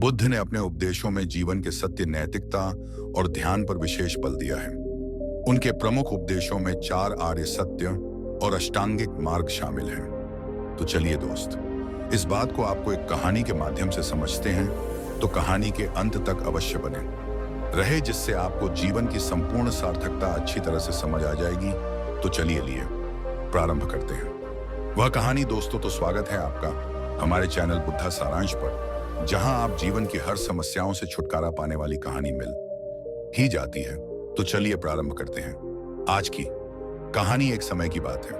बुद्ध ने अपने उपदेशों में जीवन के सत्य, नैतिकता और ध्यान पर विशेष बल दिया है। उनके प्रमुख उपदेशों में 4 आर्य सत्य और अष्टांगिक मार्ग शामिल हैं। तो चलिए दोस्त, इस बात को आपको एक कहानी के माध्यम से समझते हैं, तो कहानी के अंत तक अवश्य बने रहे, जिससे आपको जीवन की संपूर्ण सार्थकता अच्छी तरह से समझ आ जाएगी। तो चलिए प्रारंभ करते हैं। वह कहानी दोस्तों, तो स्वागत है आपका हमारे चैनल बुद्धा सारांश पर, जहां आप जीवन की हर समस्याओं से छुटकारा पाने वाली कहानी मिल ही जाती है। तो चलिए प्रारंभ करते हैं। आज की कहानी एक समय की बात है।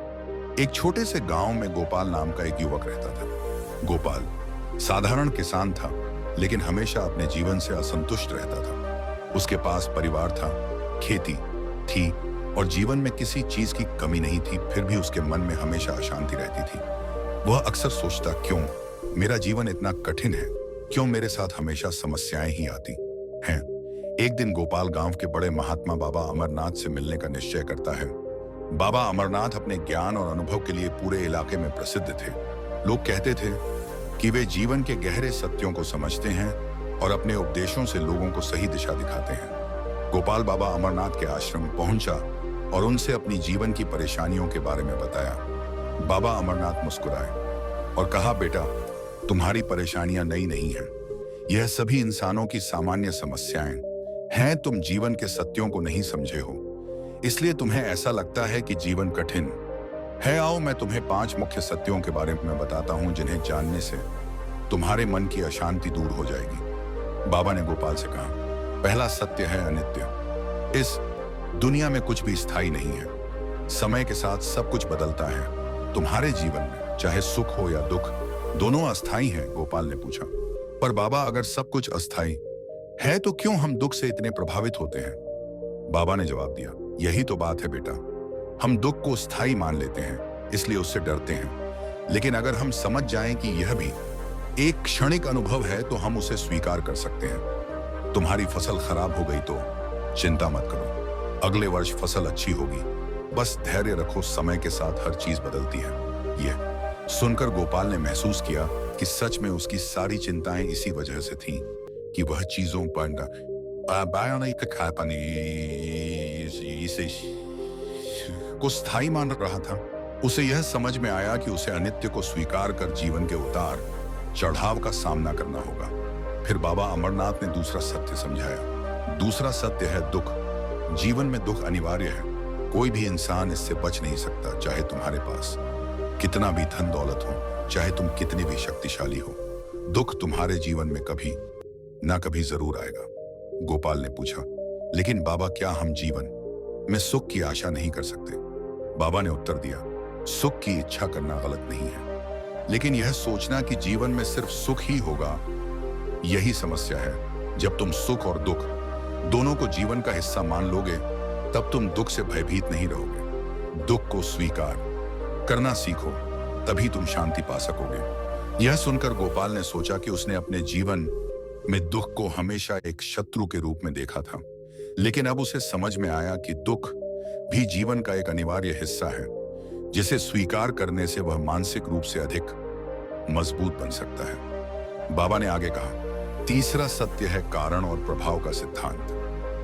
एक छोटे से गांव में गोपाल नाम का एक युवक रहता था। गोपाल साधारण किसान था, लेकिन हमेशा अपने जीवन से असंतुष्ट रहता था। उसके पास परिवार था, खेती थी और जीवन में किसी चीज की कमी नहीं थी, फिर भी उसके मन में हमेशा अशांति रहती थी। वह अक्सर सोचता, क्यों मेरा जीवन इतना कठिन है, क्यों मेरे साथ हमेशा समस्याएं ही आती हैं। एक दिन गोपाल गांव के बड़े महात्मा बाबा अमरनाथ से मिलने का निश्चय करता है। बाबा अमरनाथ अपने ज्ञान और अनुभव के लिए पूरे इलाके में प्रसिद्ध थे। लोग कहते थे कि वे जीवन के गहरे सत्यों को समझते हैं और अपने उपदेशों से लोगों को सही दिशा दिखाते हैं। गोपाल बाबा अमरनाथ के आश्रम पहुंचा और उनसे अपनी जीवन की परेशानियों के बारे में बताया। बाबा अमरनाथ मुस्कुराए और कहा, बेटा, तुम्हारी परेशानियां नई नहीं हैं। यह सभी इंसानों की सामान्य समस्याएं हैं। तुम जीवन के सत्यों को नहीं समझे हो, इसलिए तुम्हें ऐसा लगता है कि जीवन कठिन है। आओ मैं तुम्हें 5 मुख्य सत्यों के बारे में बताता हूं, जिन्हें जानने से तुम्हारे मन की अशांति दूर हो जाएगी। बाबा ने गोपाल से कहा, पहला सत्य है अनित्य। इस दुनिया में कुछ भी स्थायी नहीं है। समय के साथ सब कुछ बदलता है। तुम्हारे जीवन में चाहे सुख हो या दुख, दोनों अस्थायी हैं। गोपाल ने पूछा, पर बाबा, अगर सब कुछ अस्थायी है तो क्यों हम दुख से इतने प्रभावित होते हैं? बाबा ने जवाब दिया, यही तो बात है बेटा। हम दुख को स्थायी मान लेते हैं, इसलिए उससे डरते हैं। लेकिन अगर हम समझ जाएं कि यह भी एक क्षणिक अनुभव है, तो हम उसे स्वीकार कर सकते हैं। तुम्हारी फसल खराब हो गई तो चिंता मत करो, अगले वर्ष फसल अच्छी होगी। बस धैर्य रखो, समय के साथ हर चीज बदलती है। यह सुनकर गोपाल ने महसूस किया कि सच में उसकी सारी चिंताएं इसी वजह से थीं कि वह चीजों पर को स्थायी मान रहा था। उसे यह समझ में आया कि उसे अनित्य को स्वीकार कर जीवन के उतार चढ़ाव का सामना करना होगा। फिर बाबा अमरनाथ ने दूसरा सत्य समझाया। दूसरा सत्य है दुख। जीवन में दुख अनिवार्य है। कोई भी इंसान इससे बच नहीं सकता, चाहे तुम्हारे पास कितना भी धन दौलत हो, चाहे तुम कितनी भी शक्तिशाली हो। दुख तुम्हारे जीवन में कभी ना कभी जरूर आएगा। गोपाल ने पूछा, लेकिन बाबा, क्या हम जीवन में सुख की आशा नहीं कर सकते? बाबा ने उत्तर दिया, सुख की इच्छा करना गलत नहीं है, लेकिन यह सोचना कि जीवन में सिर्फ सुख ही होगा, यही समस्या है। जब तुम सुख और दुख दोनों को जीवन का हिस्सा मान लोगे, तब तुम दुख से भयभीत नहीं रहोगे। दुख को स्वीकार करना सीखो, तभी तुम शांति पा सकोगे। यह सुनकर गोपाल ने सोचा कि उसने अपने जीवन में दुख को हमेशा एक शत्रु के रूप में देखा था, लेकिन अब उसे समझ में आया कि दुख भी जीवन का एक अनिवार्य हिस्सा है, जिसे स्वीकार करने से वह मानसिक रूप से अधिक मजबूत बन सकता है। बाबा ने आगे कहा, तीसरा सत्य है कारण और प्रभाव का सिद्धांत।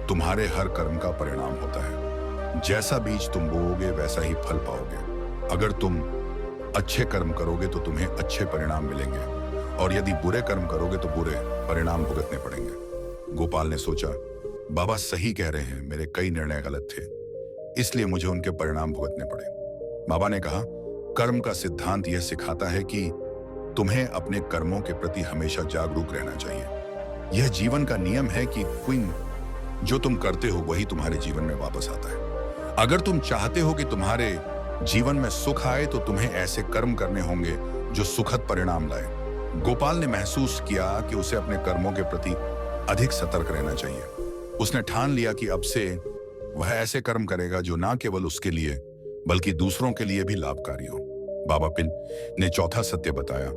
तुम्हारे हर कर्म का परिणाम होता है। जैसा बीज तुम बोओगे वैसा ही फल पाओगे। अगर तुम अच्छे कर्म करोगे तो तुम्हें अच्छे परिणाम मिलेंगे, और यदि बुरे कर्म करोगे तो बुरे परिणाम भुगतने पड़ेंगे। गोपाल ने सोचा, बाबा सही कह रहे हैं, मेरे कई निर्णय गलत थे, इसलिए मुझे उनके परिणाम भुगतने पड़े। बाबा ने कहा, कर्म का सिद्धांत यह सिखाता है कि तुम्हें अपने कर्मों के प्रति हमेशा जागरूक रहना चाहिए। यह जीवन का नियम है कि जो तुम करते हो वही तुम्हारे जीवन में वापस आता है। अगर तुम चाहते हो कि तुम्हारे जीवन में सुख आए, तो तुम्हें ऐसे कर्म करने होंगे जो सुखद परिणाम लाए। गोपाल ने महसूस किया कि उसे अपने कर्मों के प्रति अधिक सतर्क रहना चाहिए। उसने ठान लिया कि अब से वह ऐसे कर्म करेगा जो न केवल उसके लिए बल्कि दूसरों के लिए भी लाभकारी हो। बाबा पिन ने चौथा सत्य बताया।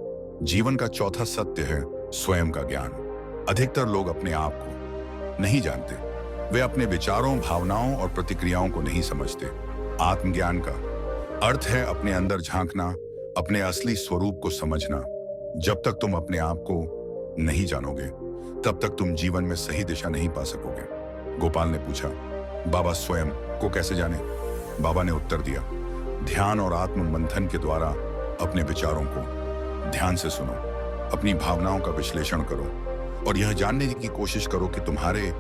जीवन का चौथा सत्य है स्वयं का ज्ञान। अधिकतर लोग अपने आप को नहीं जानते। वे अपने विचारों, भावनाओं और प्रतिक्रियाओं को नहीं समझते। आत्मज्ञान का अर्थ है अपने अंदर झांकना, अपने असली स्वरूप को समझना। जब तक तुम अपने आप को नहीं जानोगे, तब तक तुम जीवन में सही दिशा नहीं पा सकोगे। गोपाल ने पूछा, बाबा स्वयं को कैसे जाने? बाबा ने उत्तर दिया, ध्यान और आत्म मंथन के द्वारा अपने विचारों को ध्यान से सुनो, अपनी भावनाओं का विश्लेषण करो और यह जानने की कोशिश करो कि तुम्हारे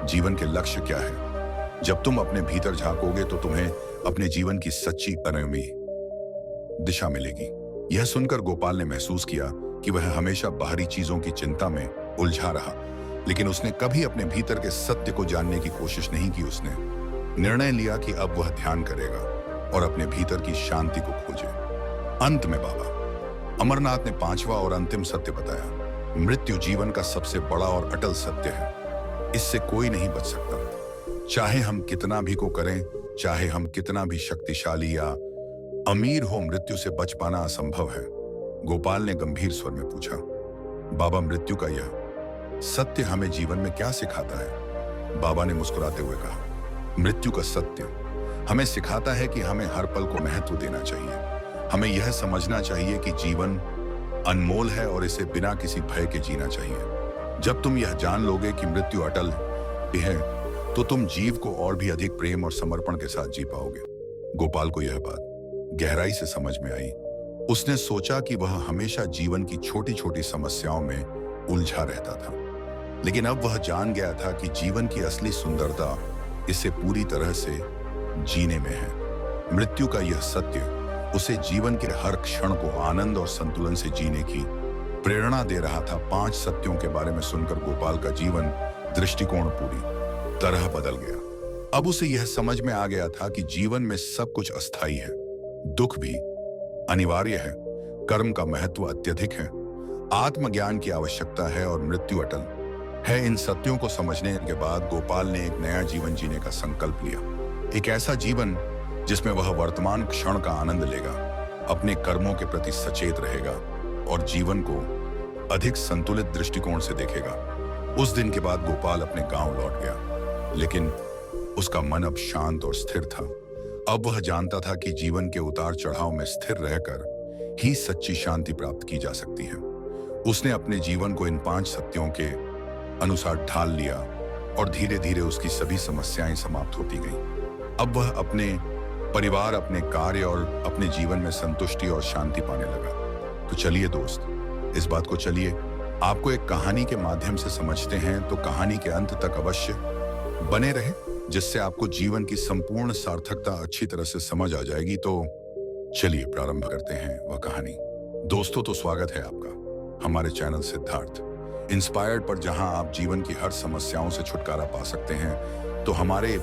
जीवन के लक्ष्य क्या है। जब तुम अपने भीतर झांकोगे तो तुम्हें अपने जीवन की सच्ची अनमी दिशा मिलेगी। यह सुनकर गोपाल ने महसूस किया कि वह हमेशा बाहरी चीजों की चिंता में उलझा रहा, लेकिन उसने कभी अपने भीतर के सत्य को जानने की कोशिश नहीं की। उसने निर्णय लिया कि अब वह ध्यान करेगा और अपने भीतर की शांति को खोजे। अंत में बाबा अमरनाथ ने पांचवा और अंतिम सत्य बताया, मृत्यु जीवन का सबसे बड़ा और अटल सत्य है। इससे कोई नहीं बच सकता। चाहे हम कितना भी को करें, चाहे हम कितना भी शक्तिशाली या अमीर हो, मृत्यु से बच पाना असंभव है। गोपाल ने गंभीर स्वर में पूछा, बाबा मृत्यु का यह सत्य हमें जीवन में क्या सिखाता है? बाबा ने मुस्कुराते हुए कहा, मृत्यु का सत्य हमें सिखाता है कि हमें हर पल को महत्व देना चाहिए। हमें यह समझना चाहिए कि जीवन अनमोल है और इसे बिना किसी भय के जीना चाहिए। जब तुम यह जान लोगे कि मृत्यु अटल है तो तुम जीव को और भी अधिक प्रेम और समर्पण के साथ जी पाओगे। गोपाल को यह बात गहराई से समझ में आई। उसने सोचा कि वह हमेशा जीवन की छोटी छोटी समस्याओं में उलझा रहता था, लेकिन अब वह जान गया था कि जीवन की असली सुंदरता इसे पूरी तरह से जीने में है। मृत्यु का यह सत्य उसे जीवन के हर क्षण को आनंद और संतुलन से जीने की प्रेरणा दे रहा था। 5 सत्यों के बारे में सुनकर गोपाल का जीवन दृष्टिकोण पूरी तरह बदल गया। अब उसे यह समझ में आ गया था कि जीवन में सब कुछ अस्थायी है, दुख भी अनिवार्य है, कर्म का महत्व अत्यधिक है, आत्मज्ञान की आवश्यकता है और मृत्यु अटल है। इन सत्यों को समझने के बाद गोपाल ने एक नया जीवन जीने का संकल्प लिया। एक ऐसा जीवन जिसमें वह वर्तमान क्षण का आनंद लेगा, अपने कर्मों के प्रति सचेत रहेगा और जीवन को अधिक संतुलित दृष्टिकोण से देखेगा। उस दिन के बाद गोपाल अपने गांव लौट गया, लेकिन उसका मन अब शांत और स्थिर था। अब वह जानता था कि जीवन के उतार चढ़ाव में स्थिर रहकर ही सच्ची शांति प्राप्त की जा सकती है। उसने अपने जीवन को इन 5 सत्यों के अनुसार ढाल लिया और धीरे धीरे उसकी सभी समस्याएं समाप्त होती गईं। अब वह अपने परिवार, अपने कार्य और अपने जीवन में संतुष्टि और शांति पाने लगा। तो चलिए दोस्त, इस बात को चलिए आपको एक कहानी के माध्यम से समझते हैं। तो कहानी के अंत तक अवश्य बने रहे, जिससे आपको जीवन की संपूर्ण सार्थकता अच्छी तरह से समझ आ जाएगी। तो चलिए प्रारंभ करते हैं वह कहानी। दोस्तों, तो स्वागत है आपका हमारे चैनल सिद्धार्थ इंस्पायर्ड पर, जहां आप जीवन की हर समस्याओं से छुटकारा पा सकते हैं। तो हमारे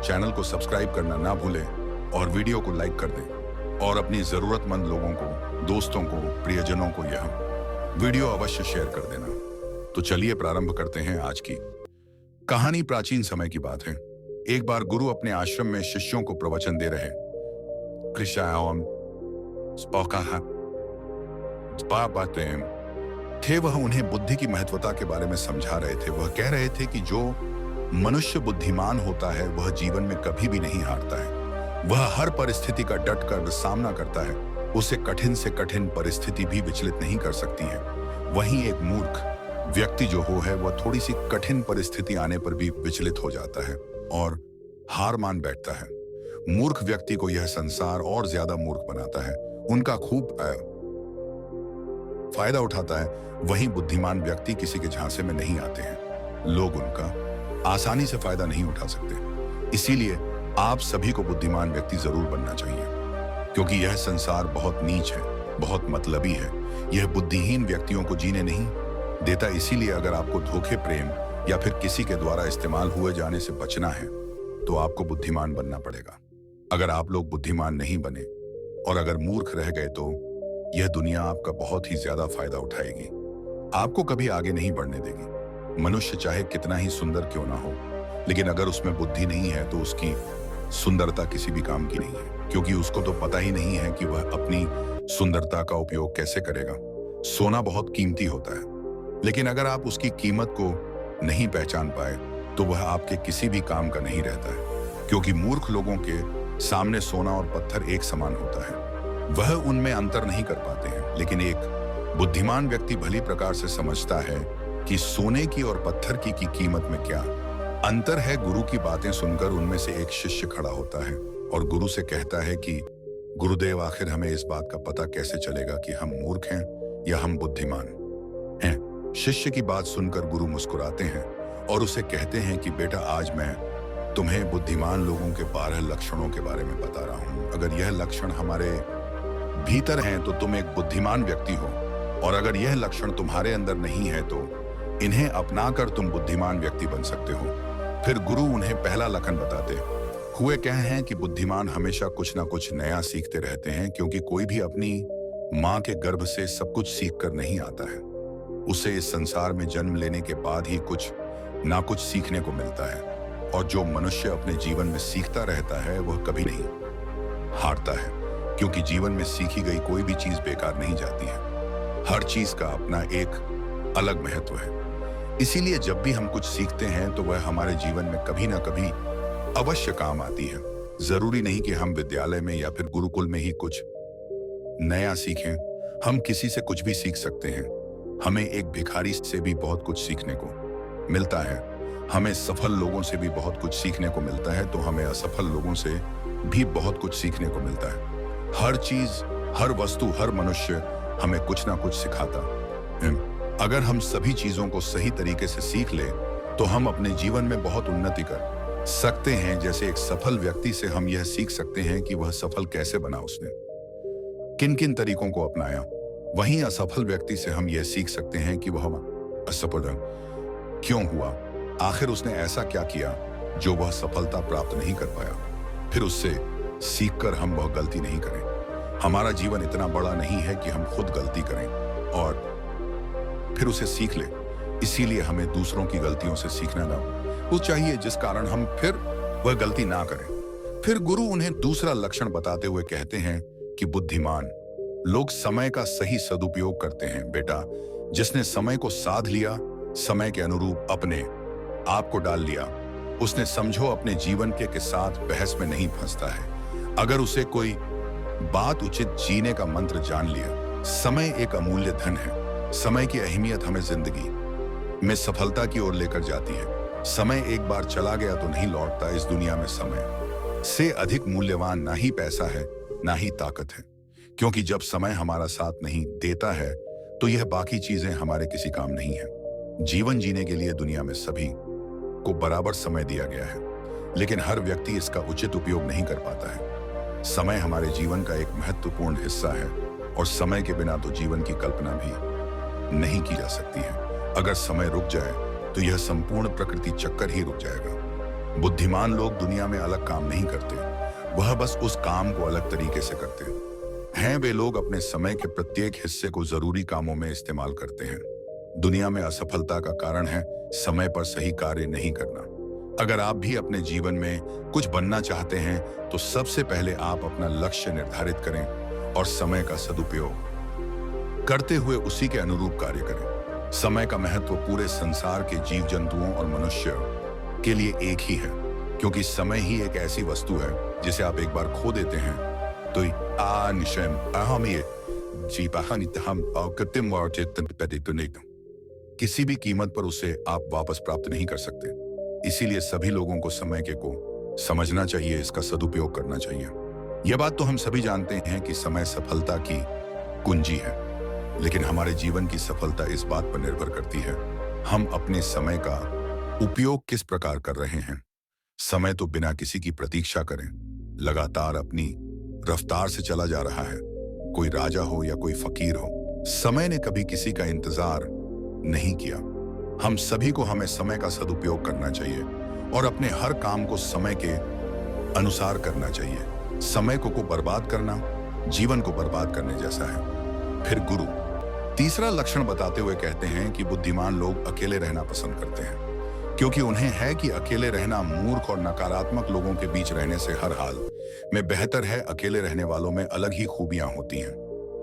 चैनल को सब्सक्राइब करना ना भूलें और वीडियो को लाइक कर दें और अपनी जरूरतमंद लोगों को, दोस्तों को, प्रियजनों को यह वीडियो अवश्य शेयर कर देना। तो चलिए प्रारंभ करते हैं आज की कहानी। प्राचीन समय की बात है। एक बार गुरु अपने आश्रम में शिष्यों को प्रवचन दे रहे थे। वह उन्हें बुद्धि की महत्वता के बारे में समझा रहे थे। वह कह रहे थे कि जो मनुष्य बुद्धिमान होता है वह जीवन में कभी भी नहीं हारता है। वह हर परिस्थिति का डट कर सामना करता है। उसे कठिन से कठिन परिस्थिति भी विचलित नहीं कर सकती है। वहीं एक मूर्ख व्यक्ति जो है वह थोड़ी सी कठिन परिस्थिति आने पर भी विचलित हो जाता है और हार मान बैठता है। मूर्ख व्यक्ति को यह संसार और ज्यादा मूर्ख बनाता है, उनका खूब फायदा उठाता है। वहीं बुद्धिमान व्यक्ति किसी के झांसे में नहीं आते हैं। लोग उनका आसानी से फायदा नहीं उठा सकते। इसीलिए आप सभी को बुद्धिमान व्यक्ति जरूर बनना चाहिए, क्योंकि यह संसार बहुत नीच है, बहुत मतलबी है। यह बुद्धिहीन व्यक्तियों को जीने नहीं देता। इसीलिए अगर आपको धोखे, प्रेम या फिर किसी के द्वारा इस्तेमाल हुए जाने से बचना है तो आपको बुद्धिमान बनना पड़ेगा। अगर आप लोग बुद्धिमान नहीं बने और अगर मूर्ख रह गए तो यह दुनिया आपका बहुत ही ज्यादा फायदा उठाएगी, आपको कभी आगे नहीं बढ़ने देगी। मनुष्य चाहे कितना ही सुंदर क्यों ना हो, लेकिन अगर उसमें बुद्धि नहीं है तो उसकी सुंदरता किसी भी काम की नहीं है, क्योंकि उसको तो पता ही नहीं है कि वह अपनी सुंदरता का उपयोग कैसे करेगा। सोना बहुत कीमती होता है, लेकिन अगर आप उसकी कीमत को नहीं पहचान पाए तो वह आपके किसी भी काम का नहीं रहता है, क्योंकि मूर्ख लोगों के सामने सोना और पत्थर एक समान होता है। वह उनमें अंतर नहीं कर पाते हैं, लेकिन एक बुद्धिमान व्यक्ति भली प्रकार से समझता है कि सोने की और पत्थर की कीमत में क्या अंतर है। गुरु की बातें सुनकर उनमें से एक शिष्य खड़ा होता है और गुरु से कहता है कि गुरुदेव, आखिर हमें इस बात का पता कैसे चलेगा कि हम मूर्ख हैं या हम बुद्धिमान हैं। शिष्य की बात सुनकर गुरु मुस्कुराते हैं और उसे कहते हैं कि बेटा, आज मैं तुम्हें बुद्धिमान लोगों के 12 लक्षणों के बारे में बता रहा हूं। अगर यह लक्षण हमारे भीतर हैं तो तुम एक बुद्धिमान व्यक्ति हो, और अगर यह लक्षण तुम्हारे अंदर नहीं है तो इन्हें अपनाकर तुम बुद्धिमान व्यक्ति बन सकते हो। फिर गुरु उन्हें पहला लक्षण बताते हुए कहे हैं कि बुद्धिमान हमेशा कुछ ना कुछ नया सीखते रहते हैं, क्योंकि कोई भी अपनी मां के गर्भ से सब कुछ सीख कर नहीं आता है। उसे इस संसार में जन्म लेने के बाद ही कुछ ना कुछ सीखने को मिलता है, और जो मनुष्य अपने जीवन में सीखता रहता है वह कभी नहीं हारता है, क्योंकि जीवन में सीखी गई कोई भी चीज बेकार नहीं जाती है। हर चीज का अपना एक अलग महत्व है। इसीलिए जब भी हम कुछ सीखते हैं तो वह हमारे जीवन में कभी ना कभी अवश्य काम आती है। जरूरी नहीं कि हम विद्यालय में या फिर गुरुकुल में ही कुछ नया सीखें, हम किसी से कुछ भी सीख सकते हैं। हमें एक भिखारी से भी बहुत कुछ सीखने को मिलता है, हमें सफल लोगों से भी बहुत कुछ सीखने को मिलता है, तो हमें असफल लोगों से भी बहुत कुछ सीखने को मिलता है। हर चीज, हर वस्तु, हर मनुष्य हमें कुछ ना कुछ सिखाता है। अगर हम सभी चीजों को सही तरीके से सीख ले तो हम अपने जीवन में बहुत उन्नति कर सकते हैं। जैसे एक सफल व्यक्ति से हम यह सीख सकते हैं कि वह सफल कैसे बना, उसने किन किन तरीकों को अपनाया। वहीं असफल व्यक्ति से हम यह सीख सकते हैं कि वह असफल क्यों हुआ, आखिर उसने ऐसा क्या किया जो वह सफलता प्राप्त नहीं कर पाया। फिर उससे सीखकर हम वह गलती नहीं करें। हमारा जीवन इतना बड़ा नहीं है कि हम खुद गलती करें और फिर उसे सीख ले। इसीलिए हमें दूसरों की गलतियों से सीखना ना वो चाहिए, जिस कारण हम फिर वह गलती ना करें। फिर गुरु उन्हें दूसरा लक्षण बताते हुए कहते हैं कि बुद्धिमान लोग समय का सही सदुपयोग करते हैं। बेटा, जिसने समय को साध लिया, समय के अनुरूप अपने आप को डाल लिया, उसने समझो अपने जीवन के साथ बहस में नहीं फंसता है। अगर उसे कोई बात उचित जीने का मंत्र जान लिया। समय एक अमूल्य धन है। समय की अहमियत हमें जिंदगी में सफलता की ओर लेकर जाती है। समय एक बार चला गया तो नहीं लौटता। इस दुनिया में समय से अधिक मूल्यवान ना ही पैसा है, ना ही ताकत है, क्योंकि जब समय हमारा साथ नहीं देता है तो यह बाकी चीजें हमारे किसी काम नहीं है। जीवन जीने के लिए दुनिया में सभी को बराबर समय दिया गया है, लेकिन हर व्यक्ति इसका उचित उपयोग नहीं कर पाता है। समय हमारे जीवन का एक महत्वपूर्ण हिस्सा है, और समय के बिना तो जीवन की कल्पना भी नहीं की जा सकती है। अगर समय रुक जाए तो यह संपूर्ण प्रकृति चक्कर ही रुक जाएगा। बुद्धिमान लोग दुनिया में अलग काम नहीं करते, वह बस उस काम को अलग तरीके से करते हैं। वे लोग अपने समय के प्रत्येक हिस्से को जरूरी कामों में इस्तेमाल करते हैं। दुनिया में असफलता का कारण है समय पर सही कार्य नहीं करना। अगर आप भी अपने जीवन में कुछ बनना चाहते हैं तो सबसे पहले आप अपना लक्ष्य निर्धारित करें और समय का सदुपयोग करते हुए उसी के अनुरूप कार्य करें। समय का महत्व पूरे संसार के जीव जंतुओं और मनुष्य के लिए एक ही है, क्योंकि समय ही एक ऐसी वस्तु है जिसे आप एक बार खो देते हैं तो किसी भी कीमत पर उसे आप वापस प्राप्त नहीं कर सकते। इसीलिए सभी लोगों को समय के को समझना चाहिए, इसका सदुपयोग करना चाहिए। यह बात तो हम सभी जानते हैं कि समय सफलता की कुंजी है, लेकिन हमारे जीवन की सफलता इस बात पर निर्भर करती है हम अपने समय का उपयोग किस प्रकार कर रहे हैं। समय तो बिना किसी की प्रतीक्षा करें लगातार अपनी रफ्तार से चला जा रहा है। कोई राजा हो या कोई फकीर हो, समय ने कभी किसी का इंतजार नहीं किया। हम सभी को हमें समय का सदुपयोग करना चाहिए और अपने हर काम को समय के अनुसार करना चाहिए। समय को बर्बाद करना जीवन को बर्बाद करने जैसा है। फिर गुरु तीसरा लक्षण बताते हुए कहते हैं कि बुद्धिमान लोग अकेले रहना पसंद करते हैं, क्योंकि उन्हें है कि अकेले रहना मूर्ख और नकारात्मक लोगों के बीच रहने से हर हाल में बेहतर है। अकेले रहने वालों में अलग ही खूबियां होती हैं।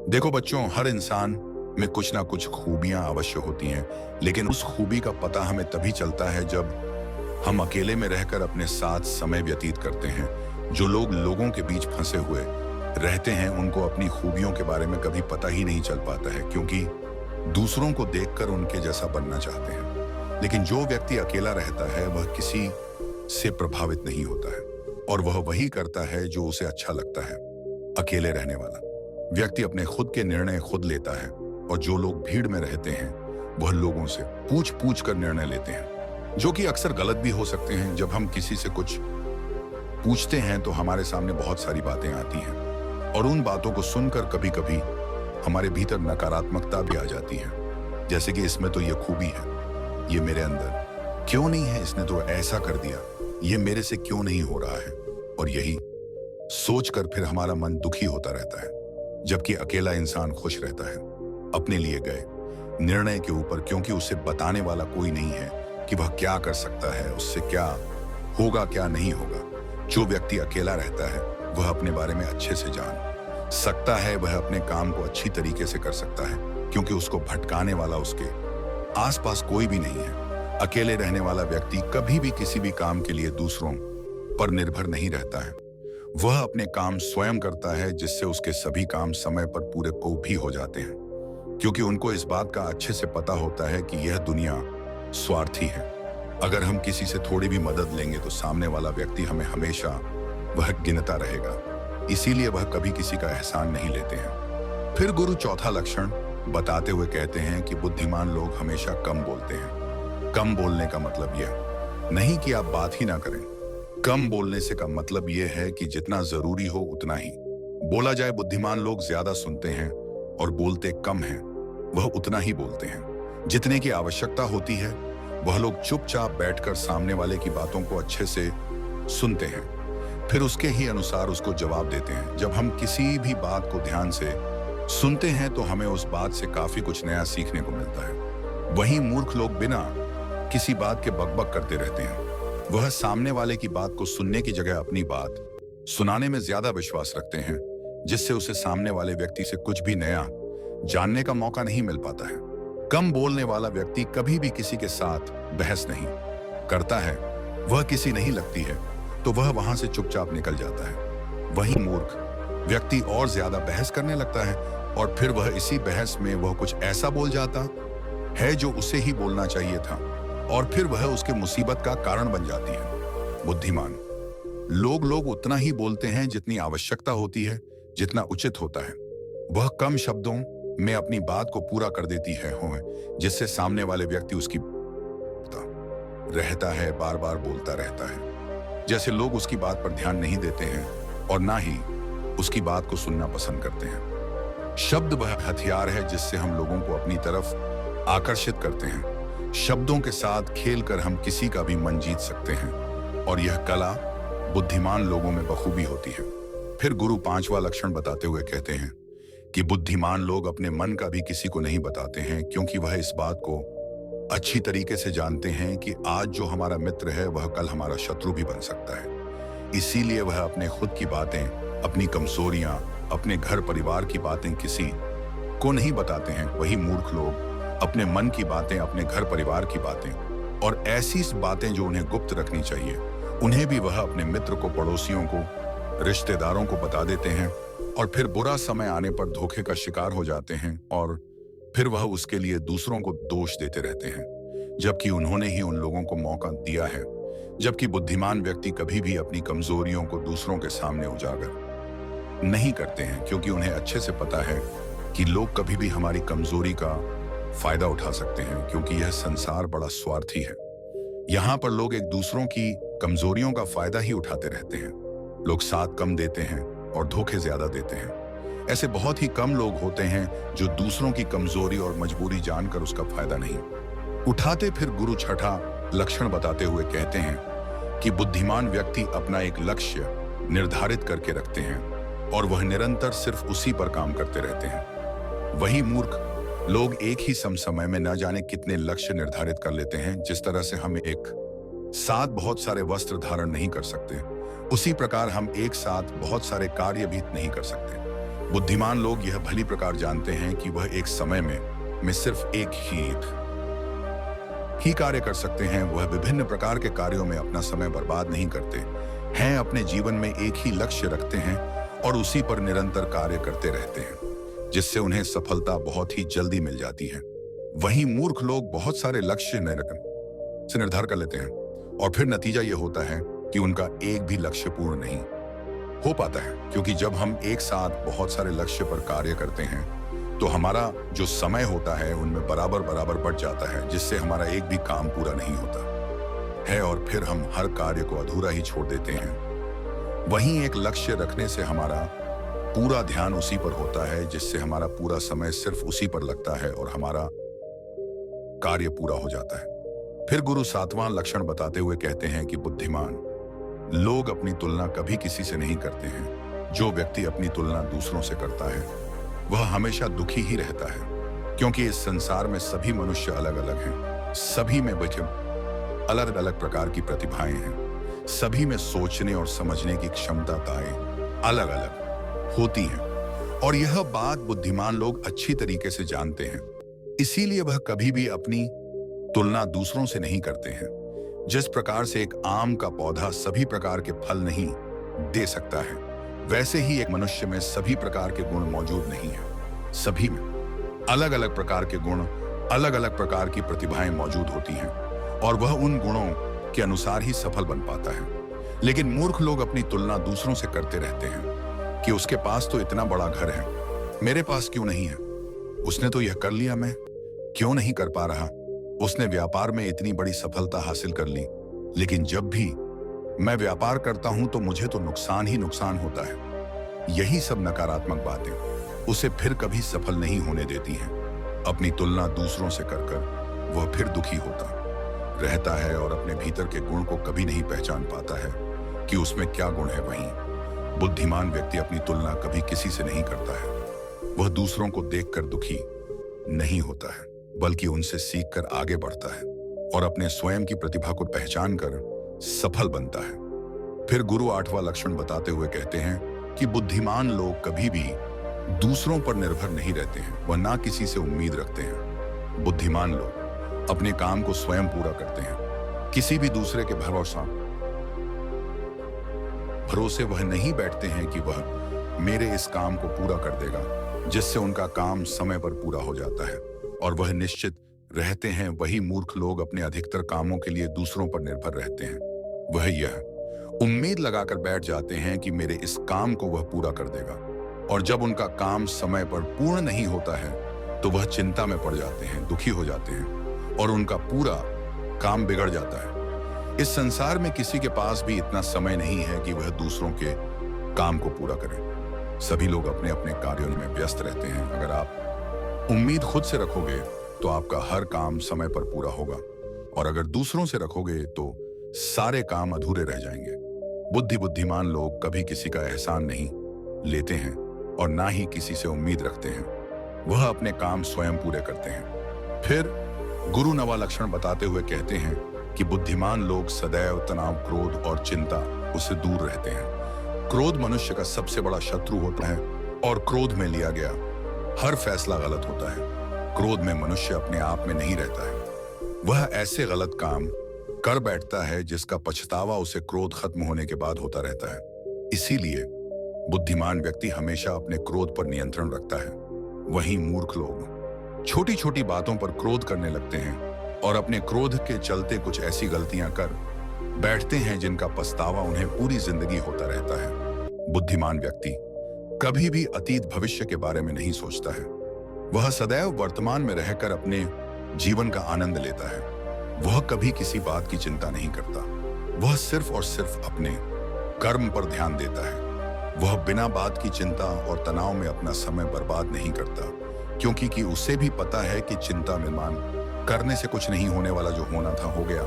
देखो बच्चों, हर इंसान में कुछ ना कुछ खूबियां अवश्य होती हैं, लेकिन उस खूबी का पता हमें तभी चलता है जब हम अकेले में रहकर अपने साथ समय व्यतीत करते हैं। जो लोग लोगों के बीच फंसे हुए रहते हैं उनको अपनी खूबियों के बारे में कभी पता ही नहीं चल पाता है, क्योंकि दूसरों को देखकर उनके जैसा बनना चाहते हैं। लेकिन जो व्यक्ति अकेला रहता है वह किसी से प्रभावित नहीं होता है और वह वही करता है जो उसे अच्छा लगता है। अकेले रहने वाला व्यक्ति अपने खुद के निर्णय खुद लेता है और जो लोग भीड़ में रहते हैं वह लोगों से पूछ पूछ कर निर्णय लेते हैं, जो कि अक्सर गलत भी हो सकते हैं। जब हम किसी से कुछ पूछते हैं तो हमारे सामने बहुत सारी बातें आती हैं और उन बातों को सुनकर कभी कभी हमारे भीतर नकारात्मकता भी आ जाती है, जैसे कि इसमें तो ये खूबी है, ये मेरे अंदर क्यों नहीं है, इसने तो ऐसा कर दिया, ये मेरे से क्यों नहीं हो रहा है। और यही सोचकर फिर हमारा मन दुखी होता रहता है, जबकि अकेला इंसान खुश रहता है अपने लिए गए निर्णय के ऊपर, क्योंकि उसे बताने वाला कोई नहीं है कि वह क्या कर सकता है, उससे क्या होगा क्या नहीं होगा। जो व्यक्ति अकेला रहता है वह अपने बारे में अच्छे से जान सकता है, वह अपने काम को अच्छी तरीके से कर सकता है, क्योंकि उसको भटकाने वाला उसके आसपास कोई भी नहीं है। अकेले रहने वाला व्यक्ति कभी भी किसी भी काम के लिए दूसरों पर निर्भर नहीं रहता है। वह अपने काम स्वयं करता है, जिससे उसके सभी काम समय पर पूरे को भी हो जाते हैं, क्योंकि उनको इस बात का अच्छे से पता होता है कि यह दुनिया स्वार्थी है। अगर हम किसी से थोड़ी भी मदद लेंगे तो सामने वाला व्यक्ति हमें हमेशा वह गिनता रहेगा, इसीलिए वह कभी किसी का एहसान नहीं लेते हैं। फिर गुरु चौथा लक्षण बताते हुए कहते हैं कि बुद्धिमान लोग हमेशा कम बोलते हैं। कम बोलने का मतलब यह नहीं कि आप बात ही ना करें। कम बोलने से का मतलब यह है कि जितना जरूरी हो उतना ही बोला जाए। बुद्धिमान लोग ज्यादा सुनते हैं और बोलते कम हैं। वह उतना ही बोलते हैं जितने की आवश्यकता होती है। वह लोग चुपचाप बैठकर सामने वाले की बातों को अच्छे से सुनते हैं, फिर उसके ही अनुसार उसको जवाब देते हैं। जब हम किसी भी बात को ध्यान से सुनते हैं तो हमें उस बात से काफी कुछ नया सीखने को मिलता है। वहीं मूर्ख लोग बिना किसी बात के बकबक करते रहते हैं। वह सामने वाले की बात को सुनने की जगह अपनी बात सुनाने में ज्यादा विश्वास रखते हैं, जिससे उसे सामने वाले व्यक्ति से कुछ भी नया जानने का मौका नहीं मिल पाता है। कम बोलने वाला व्यक्ति कभी भी किसी के साथ बहस नहीं करता है। वह किसी नहीं लगती है तो वह वहां से चुपचाप निकल जाता है। वहीं मूर्ख व्यक्ति और ज्यादा बहस करने लगता है और फिर वह इसी बहस में वह कुछ ऐसा बोल जाता है जो उसे ही बोलना चाहिए था और फिर वह उसके मुसीबत का कारण बन जाती है। बुद्धिमान लोग उतना ही बोलते हैं जितनी आवश्यकता होती है, जितना उचित होता है। वह कम शब्दों में अपनी बात को पूरा कर देती है, जिससे सामने वाले व्यक्ति उसकी रहता है, बार बार बोलता रहता है। जैसे लोग उसकी बात पर ध्यान नहीं देते हैं और ना ही उसकी बात को सुनना पसंद करते हैं। शब्द वह हथियार है जिससे हम लोगों को अपनी तरफ आकर्षित करते हैं। शब्दों के साथ खेलकर हम किसी का भी मन जीत सकते हैं और यह कला बुद्धिमान लोगों में बखूबी होती है। फिर गुरु पांचवा लक्षण बताते हुए कहते हैं कि बुद्धिमान लोग अपने मन का भी किसी को नहीं बताते हैं, क्योंकि वह इस बात को अच्छी तरीके से जानते हैं कि आज जो हमारा मित्र है वह कल हमारा शत्रु भी बन सकता है। इसीलिए वह अपने खुद की बातें, अपनी कमजोरियां, अपने घर परिवार की बातें किसी को नहीं बताते हैं। वही मूर्ख लोग अपने मन की बातें, अपने घर परिवार की बातें और ऐसी बातें जो उन्हें गुप्त रखनी चाहिए, उन्हें भी वह अपने मित्र को, पड़ोसियों को, रिश्तेदारों को बता देते हैं और फिर बुरा समय आने पर धोखे का शिकार हो जाते हैं और फिर वह उसके लिए दूसरों को दोष देते रहते हैं, जबकि उन्होंने ही उन लोगों को मौका दिया है। जबकि बुद्धिमान व्यक्ति कभी भी अपनी कमजोरियों को दूसरों के सामने उजागर नहीं करते हैं, क्योंकि उन्हें अच्छे से पता है कि लोग कभी भी हमारी कमजोरी का फायदा उठा सकते हैं, क्योंकि यह संसार बड़ा स्वार्थी है। यहाँ पर लोग एक दूसरों की कमजोरियों का फायदा ही उठाते रहते हैं। लोग साथ कम देते हैं और धोखे ज्यादा देते हैं। ऐसे बहुत ही कम लोग होते हैं जो दूसरों की कमजोरी और मजबूरी जानकर उसका फायदा नहीं उठाते। फिर गुरु छठा लक्षण बताते हुए कहते हैं कि बुद्धिमान व्यक्ति अपना एक लक्ष्य निर्धारित करके रखते हैं और वह निरंतर सिर्फ उसी पर काम करते रहते हैं। वही मूर्ख लोग एक ही समय में न जाने कितने लक्ष्य निर्धारित कर लेते हैं। जिस तरह से हम एक साथ बहुत सारे वस्त्र धारण नहीं कर सकते, उसी प्रकार हम एक साथ बहुत सारे कार्य भी नहीं कर सकते। बुद्धिमान लोग यह भली प्रकार जानते हैं कि वह एक समय में सिर्फ एक ही कार्य कर सकते हैं। वह विभिन्न प्रकार के कार्यों में अपना समय बर्बाद नहीं करते हैं, अपने जीवन में एक ही लक्ष्य रखते हैं और उसी पर निरंतर कार्य करते रहते हैं, जिससे उन्हें सफलता बहुत ही जल्दी मिल जाती है। वहीं मूर्ख लोग बहुत सारे लक्ष्य निर्धार कर लेते हैं और फिर नतीजा यह होता है कि उनका एक भी लक्ष्य पूर्ण नहीं हो पाता है, क्योंकि जब हम एक साथ बहुत सारे लक्ष्य पर कार्य करते हैं तो हमारा जो समय होता है उनमें बराबर बराबर बढ़ जाता है, जिससे हमारा एक भी काम पूरा नहीं होता है और फिर हम हर कार्य को अधूरा ही छोड़ देते हैं। वहीं एक लक्ष्य रखने से हमारा पूरा ध्यान उसी पर होता है, जिससे हमारा पूरा समय सिर्फ उसी पर लगता है और हमारा कार्य पूरा हो जाता है। फिर गुरु 7वां लक्षण बताते हुए कहते हैं कि बुद्धिमान लोग अपनी तुलना कभी किसी से नहीं करते हैं। जो व्यक्ति अपनी तुलना दूसरों से करता है वह हमेशा दुखी ही रहता है, क्योंकि इस संसार में सभी मनुष्य अलग अलग हैं। सभी में अलग अलग प्रकार की प्रतिभाएं हैं। सभी में सोचने और समझने की क्षमताएं अलग अलग होती हैं और यह बात बुद्धिमान लोग अच्छी तरीके से जानते हैं। इसीलिए वह कभी भी अपनी तुलना दूसरों से नहीं करते हैं। जिस प्रकार से एक आम का पौधा सभी प्रकार के फल नहीं दे सकता है, वैसे ही एक मनुष्य में सभी प्रकार के गुण मौजूद नहीं है। सभी में अलग अलग प्रकार के गुण, अलग अलग प्रकार की प्रतिभाएं मौजूद होती हैं और वह उन गुणों के अनुसार ही सफल बन पाता है। लेकिन मूर्ख लोग अपनी तुलना दूसरों से करते रहते हैं कि उसके पास तो इतना बड़ा घर है, मेरे पास क्यों नहीं है? उसने तो यह कर लिया, मैं क्यों नहीं कर पा रहा? उसने व्यापार में इतनी बड़ी सफलता हासिल कर ली, लेकिन जब भी मैं व्यापार करता हूं तो मुझे तो नुकसान ही नुकसान होता है। यही सब नकारात्मक बातें उसे फिर कभी सफल नहीं होने देती हैं। अपनी तुलना दूसरों से कर कर वह फिर दुखी होता रहता है और अपने भीतर के गुण को कभी नहीं पहचान पाता है कि उसमें क्या गुण है। वहीं बुद्धिमान व्यक्ति अपनी तुलना कभी किसी से नहीं करता है। वह दूसरों को देखकर दुखी नहीं होता है, बल्कि उनसे सीखकर आगे बढ़ता है और अपने स्वयं की प्रतिभा को पहचान कर सफल बनता है। फिर गुरु 8वां लक्षण बताते हुए कहते हैं कि बुद्धिमान लोग कभी भी दूसरों पर निर्भर नहीं रहते हैं, वह ना किसी से उम्मीद रखते हैं। बुद्धिमान लोग अपने काम को स्वयं पूरा करते हैं। किसी भी दूसरे के भरोसे वह नहीं बैठते हैं कि वह मेरे इस काम को पूरा कर देगा, जिससे उनका काम समय पर पूरा हो जाता है और वह निश्चित रहते हैं। वही मूर्ख लोग अपने अधिकतर कामों के लिए दूसरों पर निर्भर रहते हैं। वह यह उम्मीद लगाकर बैठ जाते हैं कि मेरे इस काम को वह पूरा कर देगा, और जब उनका काम समय पर पूर्ण नहीं होता है तो वह चिंता में पड़ जाते हैं, दुखी हो जाते हैं और उनका पूरा काम बिगड़ जाता है। इस संसार में किसी के पास भी इतना समय नहीं है कि वह दूसरों के काम को पूरा करे। सभी लोग अपने अपने कार्यों में व्यस्त रहते हैं। अगर आप उम्मीद खुद से रखोगे तो आपका हर काम समय पर पूरा होगा, और अगर दूसरों से रखोगे तो सारे काम अधूरे रह जाएंगे। बुद्धिमान लोग कभी किसी का एहसान नहीं लेते हैं और ना ही किसी से उम्मीद रखते हैं। वह अपने काम स्वयं पूरे करते हैं। फिर गुरु 9वां लक्षण बताते हुए कहते हैं कि बुद्धिमान लोग सदैव तनाव, क्रोध और चिंता उससे दूर रहते हैं। क्रोध मनुष्य का सबसे बड़ा शत्रु होता है और क्रोध में लिया गया हर फैसला गलत होता है। क्रोध में मनुष्य अपने आप में नहीं रहता है। वह ऐसे गलत काम कर बैठता है जिसका पछतावा उसे क्रोध खत्म होने के बाद होता रहता है। इसीलिए बुद्धिमान व्यक्ति हमेशा अपने क्रोध पर नियंत्रण रखता है। वहीं मूर्ख लोग छोटी छोटी बातों पर क्रोध करने लगते हैं और अपने क्रोध के चलते कुछ ऐसी गलतियां कर बैठते हैं जिनका पछतावा उन्हें पूरी जिंदगी होता रहता है। बुद्धिमान व्यक्ति कभी भी अतीत भविष्य के बारे में नहीं सोचता है। वह सदैव वर्तमान में रहकर अपने जीवन का आनंद लेता है। वह कभी किसी बात की चिंता नहीं करता। वह सिर्फ और सिर्फ अपने कर्म पर ध्यान देता है। वह बिना बात की चिंता और तनाव में अपना समय बर्बाद नहीं करता, क्योंकि उसे भी पता है कि चिंता निर्माण करने से कुछ नहीं होने वाला। जो होना था हो गया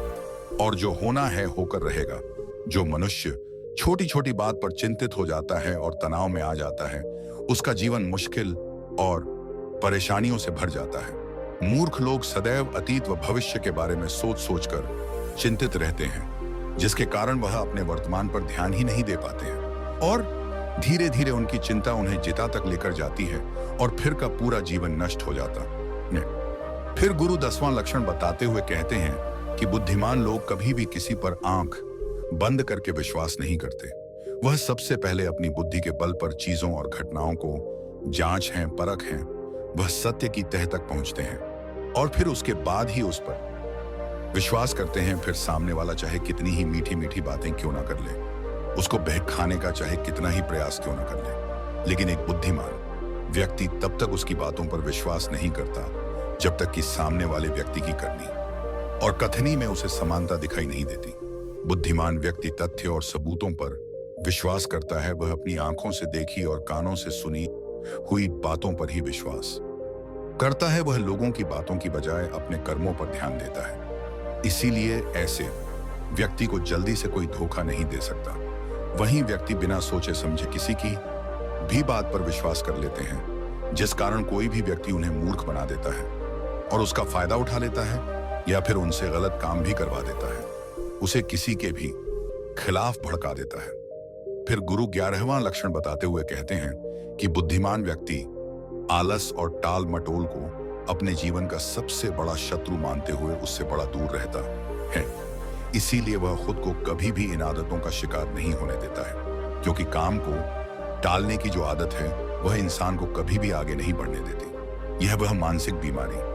और जो होना है होकर रहेगा। जो मनुष्य छोटी छोटी बात पर चिंतित हो जाता है और तनाव में आ जाता है, उसका जीवन मुश्किल और परेशानियों से भर जाता है। मूर्ख लोग सदैव अतीत व भविष्य के बारे में सोच सोचकर चिंतित रहते हैं, जिसके कारण वह अपने वर्तमान पर ध्यान ही नहीं दे पाते हैं और धीरे धीरे उनकी चिंता उन्हें जिता तक लेकर जाती है और फिर का पूरा जीवन नष्ट हो जाता है। फिर गुरु 10वां लक्षण बताते हुए कहते हैं कि बुद्धिमान लोग कभी भी किसी पर आंख बंद करके विश्वास नहीं करते। वह सबसे पहले अपनी बुद्धि के बल पर चीजों और घटनाओं को जांच है, परख है, वह सत्य की तह तक पहुंचते हैं और फिर उसके बाद ही उस पर विश्वास करते हैं। फिर सामने वाला चाहे कितनी ही मीठी मीठी बातें क्यों ना कर ले, उसको बहकाने का चाहे कितना ही प्रयास क्यों ना कर ले, लेकिन एक बुद्धिमान व्यक्ति तब तक उसकी बातों पर विश्वास नहीं करता जब तक कि सामने वाले व्यक्ति की करनी और कथनी में उसे समानता दिखाई नहीं देती। बुद्धिमान व्यक्ति तथ्य और सबूतों पर विश्वास करता है। वह अपनी आंखों से देखी और कानों से सुनी हुई बातों पर ही विश्वास करता है। वह लोगों की बातों की बजाय अपने कर्मों पर ध्यान देता है। इसीलिए ऐसे व्यक्ति को जल्दी से कोई धोखा नहीं दे सकता। वहीं व्यक्ति बिना सोचे समझे किसी की भी बात पर विश्वास कर लेते हैं, जिस कारण कोई भी व्यक्ति उन्हें मूर्ख बना देता है और उसका फायदा उठा लेता है या फिर उनसे गलत काम भी करवा देता है, उसे किसी के भी खिलाफ भड़का देता है। फिर गुरु 11वां लक्षण बताते हुए कहते हैं कि बुद्धिमान व्यक्ति आलस और टाल मटोल को अपने जीवन का सबसे बड़ा शत्रु मानते हुए उससे बड़ा दूर रहता है। इसीलिए वह खुद को कभी भी इन आदतों का शिकार नहीं होने देता है, क्योंकि काम को टालने की जो आदत है वह इंसान को कभी भी आगे नहीं बढ़ने देती। यह वह मानसिक बीमारी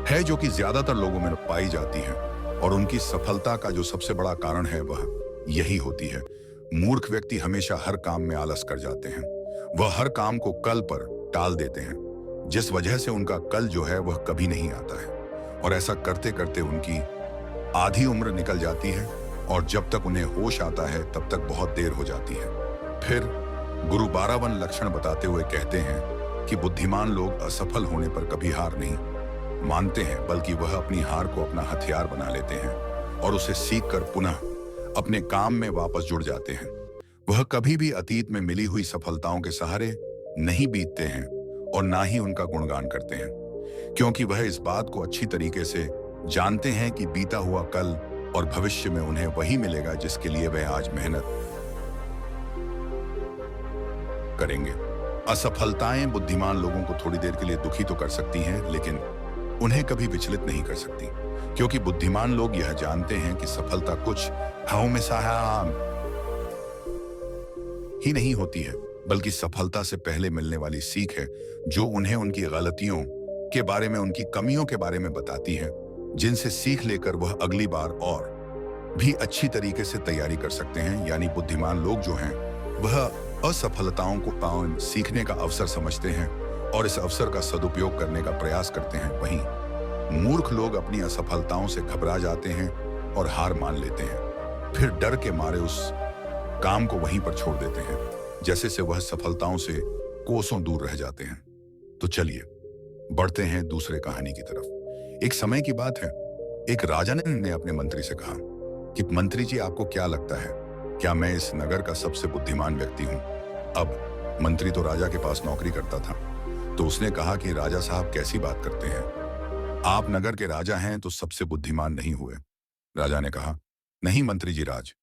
है जो कि ज्यादातर लोगों में पाई जाती है और उनकी सफलता का जो सबसे बड़ा कारण है वह यही होती है। मूर्ख व्यक्ति हमेशा हर काम में आलस कर जाते हैं। वह हर काम को कल पर टाल देते हैं, जिस वजह से उनका कल जो है वह कभी नहीं आता है और ऐसा करते करते उनकी आधी उम्र निकल जाती है और जब तक उन्हें होश आता है तब तक बहुत देर हो जाती है। फिर गुरु 12वां लक्षण बताते हुए कहते हैं कि बुद्धिमान लोग असफल होने पर कभी हार नहीं मानते हैं, बल्कि वह अपनी हार को अपना हथियार बना लेते हैं और उसे सीखकर पुनः अपने काम में वापस जुड़ जाते हैं। वह कभी भी अतीत में मिली हुई सफलताओं के सहारे नहीं बीतते हैं और ना ही उनका गुणगान करते हैं, क्योंकि वह इस बात को अच्छी तरीके से जानते हैं कि बीता हुआ कल और भविष्य में उन्हें वही मिलेगा जिसके लिए वह आज मेहनत करेंगे। असफलताएं बुद्धिमान लोगों को थोड़ी देर के लिए दुखी तो कर सकती हैं, लेकिन उन्हें कभी विचलित नहीं कर सकती, क्योंकि बुद्धिमान लोग यह जानते हैं कि सफलता कुछ हमेशा ही नहीं होती है, बल्कि सफलता से पहले मिलने वाली सीख है जो उन्हें उनकी गलतियों के बारे में, उनकी कमियों के बारे में बताती है, जिनसे सीख लेकर वह अगली बार और भी अच्छी तरीके से तैयारी कर सकते हैं। यानी बुद्धिमान लोग जो हैं वह असफलताओं को सीखने का अवसर समझते हैं और इस अवसर का सदुपयोग करने का प्रयास करते हैं। वहीं मूर्ख लोग अपनी असफलताओं से घबरा जाते हैं और हार मान लेते हैं, फिर डर के मारे उस काम को वहीं पर छोड़ देते हैं, जैसे से वह सफलताओं से कोसों दूर रह जाते हैं। तो चलिए बढ़ते हैं दूसरे कहानी की तरफ। एक समय की बात है, एक राजा ने अपने मंत्री से कहा कि मंत्री जी, आपको क्या लगता है, क्या मैं इस नगर का सबसे बुद्धिमान व्यक्ति हूं? अब मंत्री तो राजा के पास नौकरी करता था, तो उसने कहा कि राजा साहब कैसी बात करते हैं, आप नगर के राजा हैं तो सबसे बुद्धिमान नहीं हुए। राजा ने कहा, नहीं मंत्री जी राज,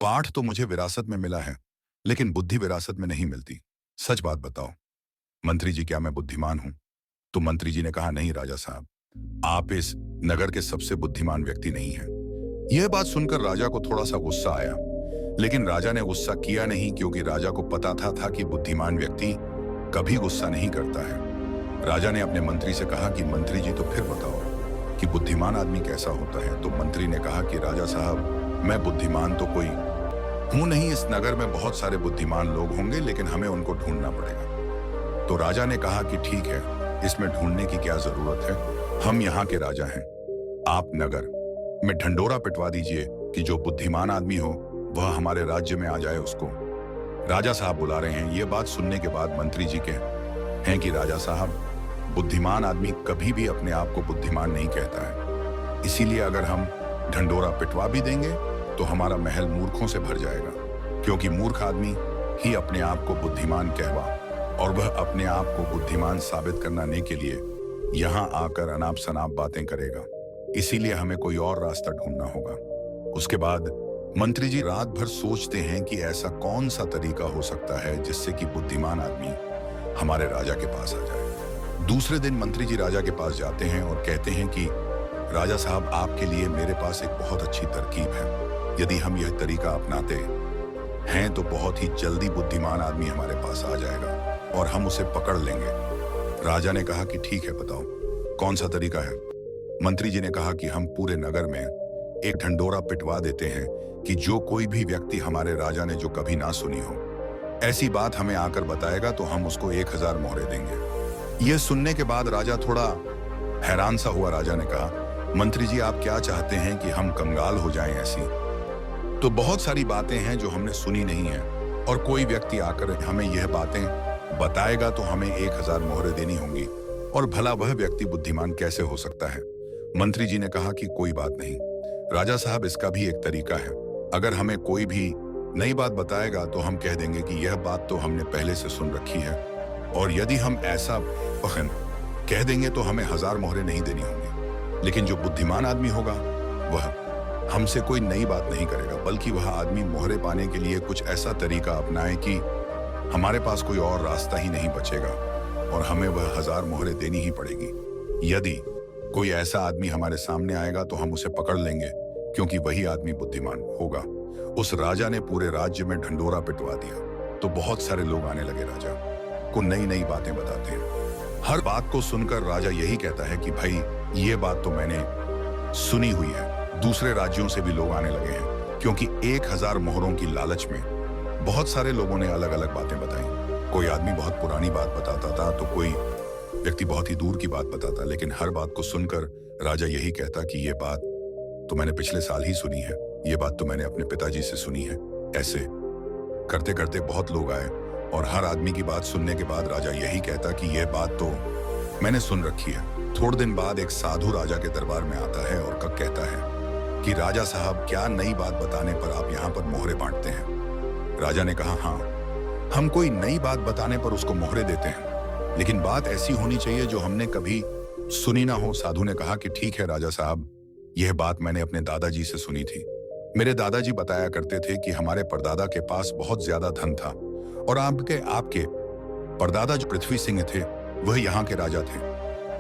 पाठ तो मुझे विरासत में मिला है, लेकिन बुद्धि विरासत में नहीं मिलती। सच बात बताओ मंत्री जी, क्या मैं बुद्धिमान हूं? तो मंत्री जी ने कहा, नहीं राजा साहब, आप इस नगर के सबसे बुद्धिमान व्यक्ति नहीं हैं। यह बात सुनकर राजा को थोड़ा सा गुस्सा आया, लेकिन राजा ने गुस्सा किया नहीं, क्योंकि राजा को पता था कि बुद्धिमान व्यक्ति कभी गुस्सा नहीं करता है। राजा ने अपने मंत्री से कहा कि मंत्री जी, तो फिर बताओ कि बुद्धिमान आदमी कैसा होता है? तो मंत्री ने कहा कि राजा साहब, मैं बुद्धिमान तो कोई हूं नहीं, इस नगर में बहुत सारे बुद्धिमान लोग होंगे, लेकिन हमें उनको ढूंढना पड़ेगा। तो राजा ने कहा कि ठीक है, इसमें ढूंढने की क्या जरूरत है, हम यहाँ के राजा हैं, आप नगर में ढंडोरा पिटवा दीजिए कि जो बुद्धिमान आदमी हो वह हमारे राज्य में आ जाए, उसको राजा साहब बुला रहे हैं। ये बात सुनने के बाद मंत्री जी कहते हैं कि राजा साहब, बुद्धिमान आदमी कभी भी अपने आप को बुद्धिमान नहीं कहता है, इसीलिए अगर हम ढंडोरा पिटवा भी देंगे तो हमारा महल मूर्खों से भर जाएगा, क्योंकि मूर्ख आदमी ही अपने आप को बुद्धिमान कहवा और वह अपने आप को बुद्धिमान साबित करने के लिए यहाँ आकर अनाप शनाप बातें करेगा। इसीलिए हमें कोई और रास्ता ढूंढना होगा। उसके बाद मंत्री जी रात भर सोचते हैं कि ऐसा कौन सा तरीका हो सकता है जिससे कि बुद्धिमान आदमी हमारे राजा के पास आ जाए। दूसरे दिन मंत्री जी राजा के पास जाते हैं और कहते हैं कि राजा साहब, आपके लिए मेरे पास एक बहुत अच्छी तरकीब है। यदि हम यह तरीका अपनाते हैं तो बहुत ही जल्दी बुद्धिमान आदमी हमारे पास आ जाएगा और हम उसे पकड़ लेंगे। राजा ने कहा कि ठीक है, बताओ कौन सा तरीका है। मंत्री जी ने कहा कि हम पूरे नगर में एक ढंडोरा पिटवा देते हैं कि जो कोई भी व्यक्ति हमारे राजा ने जो कभी ना सुनी हो ऐसी बात हमें आकर बताएगा तो हम उसको 1000 मोहरे देंगे। यह सुनने के बाद राजा थोड़ा हैरान सा हुआ। राजा ने कहा, मंत्री जी आप क्या चाहते हैं कि हम कंगाल हो जाएं ऐसी? तो बहुत सारी बातें हैं जो हमने सुनी नहीं है और कोई व्यक्ति आकर हमें यह बातें बताएगा तो हमें 1000 मोहरे देनी होंगी और भला वह व्यक्ति बुद्धिमान कैसे हो सकता है। मंत्री जी ने कहा कि कोई बात नहीं राजा साहब, इसका भी एक तरीका है। अगर हमें कोई भी नई बात बताएगा तो हम कह देंगे कि यह बात तो हमने पहले से सुन रखी है और यदि हम ऐसा कह देंगे तो हमें 1000 मोहरे नहीं देनी होंगी। लेकिन जो बुद्धिमान आदमी होगा वह हमसे कोई नई बात नहीं करेगा, बल्कि वह आदमी मोहरे पाने के लिए कुछ ऐसा तरीका अपनाए कि हमारे पास कोई और रास्ता ही नहीं बचेगा और हमें वह 1000 मोहरे देनी ही पड़ेगी। यदि कोई ऐसा आदमी हमारे सामने आएगा तो हम उसे पकड़ लेंगे क्योंकि वही आदमी बुद्धिमान होगा। उस राजा ने पूरे राज्य में ढंडोरा पिटवा दिया तो बहुत सारे लोग आने लगे राजा को नई नई बातें बताते हैं। हर बात को सुनकर राजा यही कहता है कि भाई ये बात तो मैंने सुनी हुई है। दूसरे राज्यों से भी लोग आने लगे हैं क्योंकि 1000 मोहरों की लालच में बहुत सारे लोगों ने अलग अलग बातें बताई। कोई आदमी बहुत पुरानी बात बताता था तो कोई व्यक्ति बहुत ही दूर की बात बताता, लेकिन हर बात को सुनकर राजा यही कहता कि ये बात तो मैंने पिछले साल ही सुनी है, ये बात तो मैंने अपने पिताजी से सुनी है। ऐसे करते करते बहुत लोग आए और हर आदमी की बात सुनने के बाद राजा यही कहता कि यह बात तो मैंने सुन रखी है। थोड़े दिन बाद एक साधु राजा के दरबार में आता है और कहता है कि राजा साहब, क्या नई बात बताने पर आप यहाँ पर मोहरे बांटते हैं? राजा ने कहा, हाँ, हम कोई नई बात बताने पर उसको मोहरे देते हैं, लेकिन बात ऐसी होनी चाहिए जो हमने कभी सुनी ना हो। साधु ने कहा कि ठीक है राजा साहब, यह बात मैंने अपने दादाजी से सुनी थी। मेरे दादाजी बताया करते थे कि हमारे परदादा के पास बहुत ज्यादा धन था और आपके परदादा जो पृथ्वी सिंह थे वह यहाँ के राजा थे।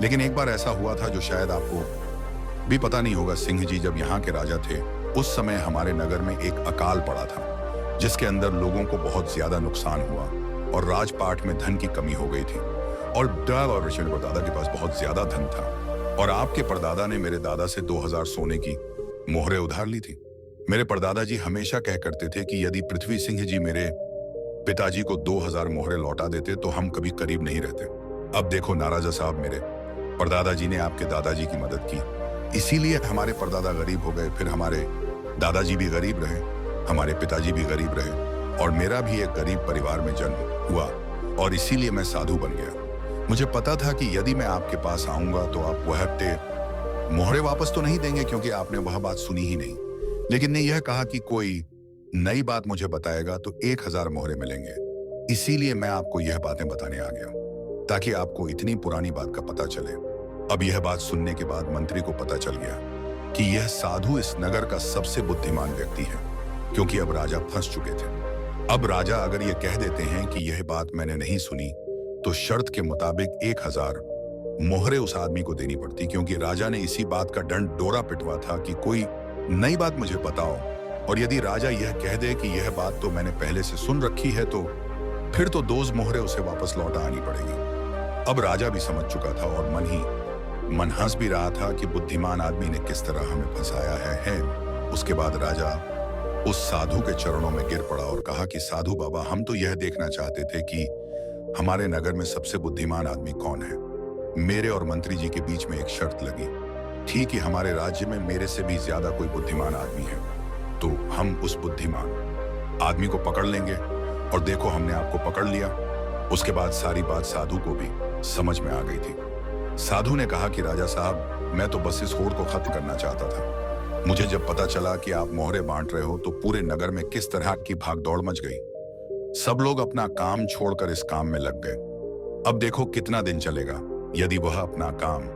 लेकिन एक बार ऐसा हुआ था जो शायद आपको भी पता नहीं होगा। सिंह जी जब यहाँ के राजा थे उस समय हमारे नगर में एक अकाल पड़ा था जिसके अंदर लोगों को बहुत ज्यादा नुकसान हुआ और राजपाट में धन की कमी हो गई थी और ऋषि परदादा के पास बहुत ज्यादा धन था और आपके परदादा ने मेरे दादा से 2000 सोने की मोहरे उधार ली थी। मेरे परदादा जी हमेशा कह करते थे कि यदि पृथ्वी सिंह जी मेरे पिताजी को 2000 मोहरे लौटा देते तो हम कभी करीब नहीं रहते। अब देखो नाराजा साहब, मेरे परदादा जी ने आपके दादाजी की मदद की, इसीलिए हमारे परदादा गरीब हो गए, फिर हमारे दादाजी भी गरीब रहे, हमारे पिताजी भी गरीब रहे और मेरा भी एक गरीब परिवार में जन्म हुआ और इसीलिए मैं साधु बन गया। मुझे पता था कि यदि मैं आपके पास आऊंगा तो आप वह मोहरे वापस तो नहीं देंगे क्योंकि आपने वह बात सुनी ही नहीं, लेकिन ने यह कहा कि कोई नई बात मुझे बताएगा तो 1000 मोहरे मिलेंगे। इसीलिए मैं आपको यह बातें बताने आ गया ताकि आपको इतनी पुरानी बात का पता चले। अब यह बात सुनने के बाद मंत्री को पता चल गया कि यह साधु इस नगर का सबसे बुद्धिमान व्यक्ति है क्योंकि अब राजा फंस चुके थे। अब राजा अगर यह कह देते हैं कि यह बात मैंने नहीं सुनी तो शर्त के मुताबिक 1000 मोहरे उस आदमी को देनी पड़ती, क्योंकि राजा ने इसी बात का डंडोरा पिटवा था कि कोई नई बात मुझे बताओ। और यदि राजा यह कह दे कि यह बात तो मैंने पहले से सुन रखी है तो फिर तो 2 मोहरे उसे वापस लौटा आनी पड़ेगी। अब राजा भी समझ चुका था और मन हंस भी रहा था कि बुद्धिमान आदमी ने किस तरह हमें फंसाया है। उसके बाद राजा उस साधु के चरणों में गिर पड़ा और कहा कि साधु बाबा, हम तो यह देखना चाहते थे कि हमारे नगर में सबसे बुद्धिमान आदमी कौन है। मेरे और मंत्री जी के बीच में एक शर्त लगी थी कि हमारे राज्य में मेरे से भी ज्यादा कोई बुद्धिमान आदमी है तो हम उस बुद्धिमान आदमी को पकड़ लेंगे और देखो हमने आपको पकड़ लिया। उसके बाद सारी बात साधु को भी समझ में आ गई थी। साधु ने कहा कि राजा साहब, मैं तो बस इस होड़ को खत्म करना चाहता था। मुझे जब पता चला कि आप मोहरे बांट रहे हो तो पूरे नगर में किस तरह की भागदौड़ मच गई। सब लोग अपना काम छोड़कर इस काम में लग गए। अब देखो कितना दिन चलेगा। यदि वह अपना काम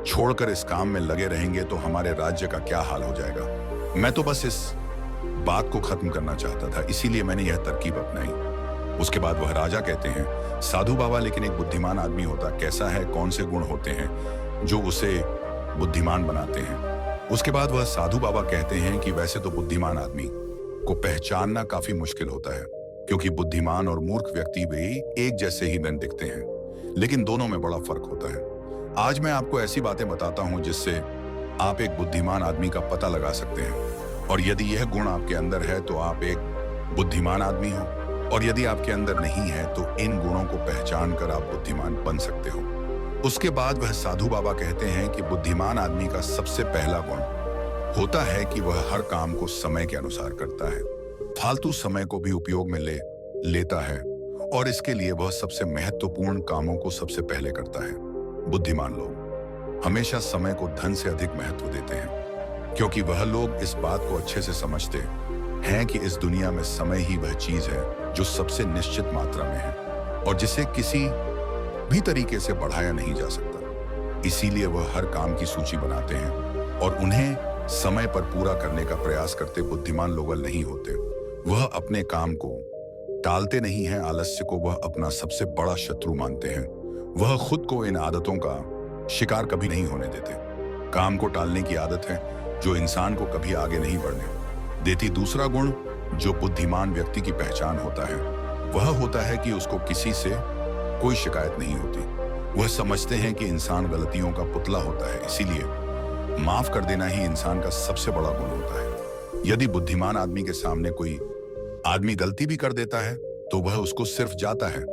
छोड़कर इस काम में लगे रहेंगे तो हमारे राज्य का क्या हाल हो जाएगा। मैं तो बस इस बात को खत्म करना चाहता था, इसीलिए मैंने यह तरकीब अपनाई। उसके बाद वह राजा कहते हैं, साधु बाबा, लेकिन एक बुद्धिमान आदमी होता कैसा है, कौन से गुण होते हैं जो उसे बुद्धिमान बनाते हैं। उसके बाद वह साधु बाबा कहते हैं कि वैसे तो बुद्धिमान आदमी को पहचानना काफी मुश्किल होता है, क्योंकि बुद्धिमान और मूर्ख व्यक्ति भी एक जैसे ही दिन दिखते हैं, लेकिन दोनों में बड़ा फर्क होता है। आज मैं आपको ऐसी बातें बताता हूं जिससे आप एक बुद्धिमान आदमी का पता लगा सकते हैं, और यदि यह गुण आपके अंदर है तो आप एक बुद्धिमान आदमी हो, और यदि आपके अंदर नहीं है तो इन गुणों को पहचान कर आप बुद्धिमान बन सकते हो। उसके बाद वह साधु बाबा कहते हैं कि बुद्धिमान आदमी का सबसे पहला गुण होता है कि वह हर काम को समय के अनुसार करता है, फालतू समय को भी उपयोग में लेता है, और इसके लिए वह सबसे महत्वपूर्ण कामों को सबसे पहले करता है। बुद्धिमान लोग हमेशा समय को धन से अधिक महत्व देते हैं, क्योंकि वह लोग इस बात को अच्छे से समझते हैं कि इस दुनिया में समय ही वह चीज है जो सबसे निश्चित मात्रा में है और जिसे किसी भी तरीके से बढ़ाया नहीं जा सकता। इसीलिए वह हर काम की सूची बनाते हैं और उन्हें समय पर पूरा करने का प्रयास करते बुद्धिमान लोग नहीं होते। वह अपने काम को टालते नहीं हैं, आलस्य को वह अपना सबसे बड़ा शत्रु मानते हैं। वह खुद को इन आदतों का शिकार कभी नहीं होने देते। काम को टालने की आदत है जो इंसान को कभी आगे नहीं बढ़ने देती। दूसरा गुण जो बुद्धिमान व्यक्ति की पहचान होता है वह होता है कि उसको किसी से कोई शिकायत नहीं होती। वह समझते हैं कि इंसान गलतियों का पुतला होता है, इसीलिए माफ कर देना ही इंसान का सबसे बड़ा गुण होता है। यदि बुद्धिमान आदमी के सामने कोई आदमी गलती भी कर देता है तो वह उसको सिर्फ जाता है,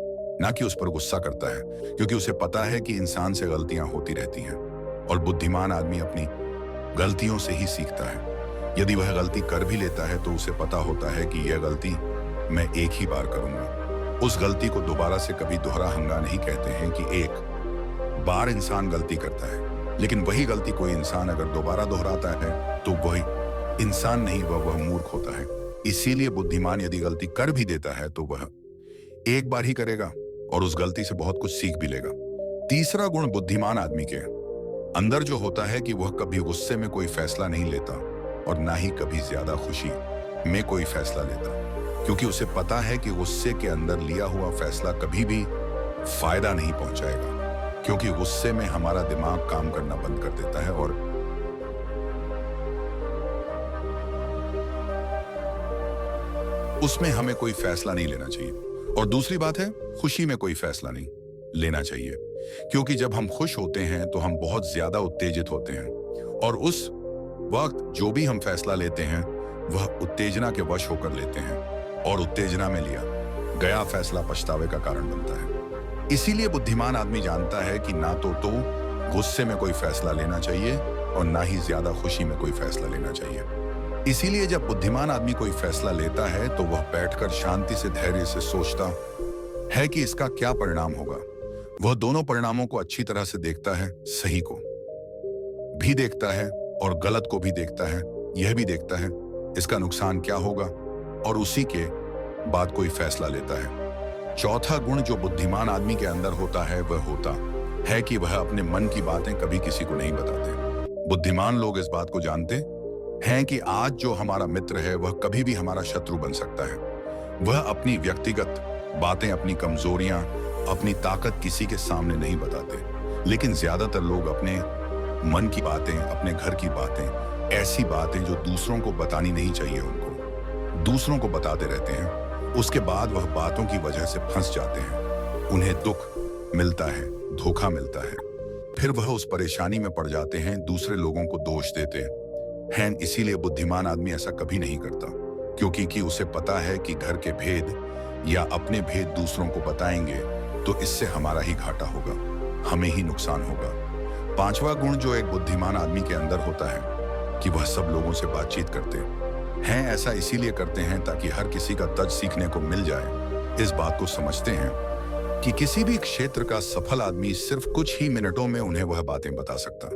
ना कि उस पर गुस्सा करता है, क्योंकि उसे पता है कि इंसान से गलतियां होती रहती हैं और बुद्धिमान आदमी अपनी गलतियों से ही सीखता है। यदि वह गलती कर भी लेता है तो उसे पता होता है कि यह गलती मैं एक ही बार करूंगा। उस गलती को दोबारा से कभी दोहरा हंगा नहीं कहते हैं कि एक बार इंसान गलती करता है, लेकिन वही गलती कोई इंसान अगर दोबारा दोहराता है तो वही इंसान नहीं, वह मूर्ख होता है। इसीलिए बुद्धिमान यदि गलती कर भी देता है तो वह एक बार ही करेगा और उस गलती से बहुत कुछ सीख भी लेगा। तीसरा गुण बुद्धिमान आदमी के अंदर जो होता है कि वह कभी गुस्से में कोई फैसला नहीं लेता और ना ही कभी ज्यादा खुशी में कोई फैसला लेता, क्योंकि उसे पता है कि गुस्से के अंदर लिया हुआ फैसला कभी भी फायदा नहीं पहुंचाएगा, क्योंकि गुस्से में हमारा दिमाग काम करना बंद कर देता है और उसमें हमें कोई फैसला नहीं लेना चाहिए। और दूसरी बात है, खुशी में कोई फैसला नहीं लेना चाहिए, क्योंकि जब हम खुश होते हैं तो हम बहुत ज्यादा उत्तेजित होते हैं और उस वक्त जो भी हम फैसला लेते हैं वह उत्तेजना के वश होकर लेते हैं और उत्तेजना में लिया गया फैसला पछतावे का कारण बनता है। इसीलिए बुद्धिमान आदमी जानता है कि ना तो गुस्से में कोई फैसला लेना चाहिए और ना ही ज्यादा खुशी में कोई फैसला लेना चाहिए। इसीलिए जब बुद्धिमान आदमी कोई फैसला लेता है तो वह बैठकर शांति से, धैर्य से सोचता है कि इसका क्या परिणाम होगा। वह दोनों परिणामों को अच्छी तरह से देखता है, सही को भी देखता है और गलत को भी देखता है। यह भी देखता है इसका नुकसान क्या होगा और उसी के बाद कोई फैसला लेता है। चौथा गुण जो बुद्धिमान आदमी के अंदर होता है वह होता है कि वह अपने मन की बातें कभी किसी को नहीं बताते। बुद्धिमान लोग इस बात को जानते हैं कि आज जो हमारा मित्र है वह कभी भी हमारा शत्रु बन सकता है। वह अपनी व्यक्तिगत बातें, अपनी कमजोरियां, अपनी ताकत किसी के सामने नहीं बताते, लेकिन ज्यादातर लोग अपने मन की बातें, अपने घर की बातें, ऐसी बातें जो दूसरों को बतानी नहीं चाहिए उनको दूसरों को बताते रहते हैं। उसके बाद वह बातों की वजह से फंस जाते हैं, उन्हें दुख मिलता है, धोखा मिलता है, फिर वह उस परेशानी में पड़ जाते हैं, दूसरे लोगों को दोष देते हैं। इसीलिए बुद्धिमान आदमी ऐसा कभी नहीं करता, क्योंकि उसे पता है कि घर के भेद या अपने भेद दूसरों को बताएंगे तो इससे हमारा ही घाटा होगा, हमें ही नुकसान होगा। पांचवा गुण जो एक बुद्धिमान आदमी के अंदर होता है कि वह सब लोगों से बातचीत करते हैं। ऐसा इसीलिए करते हैं ताकि हर किसी का तर्ज सीखने को मिल जाए। इस बात को समझते हैं कि किसी भी क्षेत्र का सफल आदमी सिर्फ कुछ ही मिनटों में उन्हें वह बातें बता सकता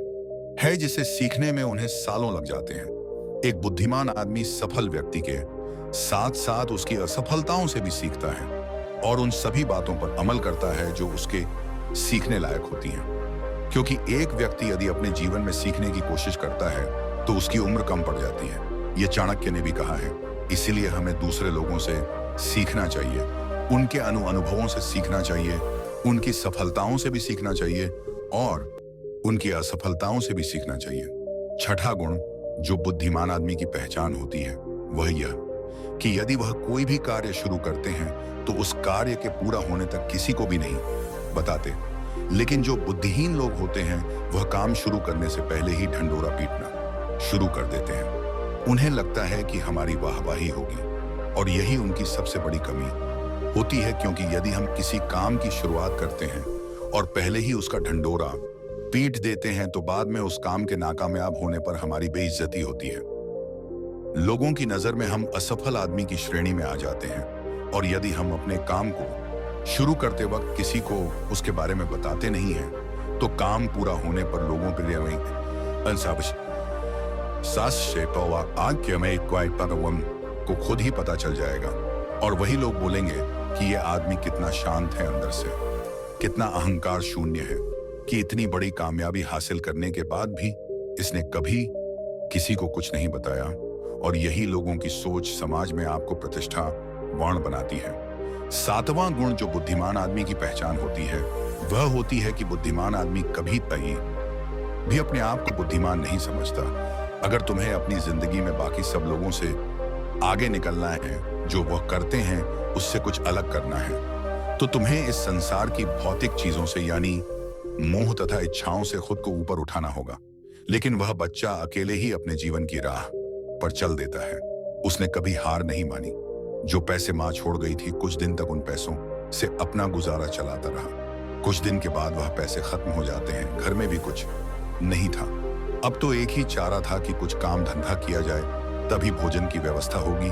है जिसे सीखने में उन्हें सालों लग जाते हैं। एक बुद्धिमान आदमी सफल व्यक्ति के साथ साथ उसकी असफलताओं से भी सीखता है और उन सभी बातों पर अमल करता है जो उसके सीखने लायक होती हैं। क्योंकि एक व्यक्ति यदि अपने जीवन में सीखने की कोशिश करता है तो उसकी उम्र कम पड़ जाती है, ये चाणक्य ने भी कहा है। इसीलिए हमें दूसरे लोगों से सीखना चाहिए, उनके अनुभवों से सीखना चाहिए, उनकी सफलताओं से भी सीखना चाहिए और उनकी असफलताओं से भी सीखना चाहिए। छठा गुण जो बुद्धिमान आदमी की पहचान होती है वह यह कि यदि वह कोई भी कार्य शुरू करते हैं तो उस कार्य के पूरा होने तक किसी को भी नहीं बताते। लेकिन जो बुद्धिहीन लोग होते हैं वह काम शुरू करने से पहले ही ढंढोरा पीटना शुरू कर देते हैं। उन्हें लगता है कि हमारी वाहवाही होगी, और यही उनकी सबसे बड़ी कमी होती है, क्योंकि यदि हम किसी काम की शुरुआत करते हैं और पहले ही उसका ढंढोरा पीट देते हैं तो बाद में उस काम के नाकामयाब होने पर हमारी बेइज्जती होती है। लोगों की नजर में हम असफल आदमी की श्रेणी में आ जाते हैं, और यदि हम अपने काम को शुरू करते वक्त किसी को उसके बारे में बताते नहीं हैं तो काम पूरा होने पर लोगों के लिए को खुद ही पता चल जाएगा, और वही लोग बोलेंगे कि ये आदमी कितना शांत है अंदर से, कितना अहंकार शून्य है कि इतनी बड़ी कामयाबी हासिल करने के बाद भी इसने कभी किसी को कुछ नहीं बताया। और यही लोगों की सोच समाज में आपको प्रतिष्ठावान बनाती है। 7वां गुण जो बुद्धिमान आदमी की पहचान होती है वह होती है कि बुद्धिमान आदमी कभी भी अपने आप को बुद्धिमान नहीं समझता। अगर तुम्हें अपनी जिंदगी में बाकी सब लोगों से आगे निकलना है, जो वह करते हैं उससे कुछ अलग करना है, तो तुम्हें इस संसार की भौतिक चीजों से यानी मोह तथा इच्छाओं से खुद को ऊपर उठाना होगा। लेकिन वह बच्चा अकेले ही अपने जीवन की राह पर चल देता है। उसने कभी हार नहीं मानी। जो पैसे मां छोड़ गई थी, कुछ दिन तक उन पैसों से अपना गुजारा चलाता रहा। कुछ दिन के बाद वह पैसे खत्म हो जाते हैं। घर में भी कुछ नहीं था। अब तो एक ही चारा था कि कुछ काम धंधा किया जाए, तभी भोजन की व्यवस्था होगी,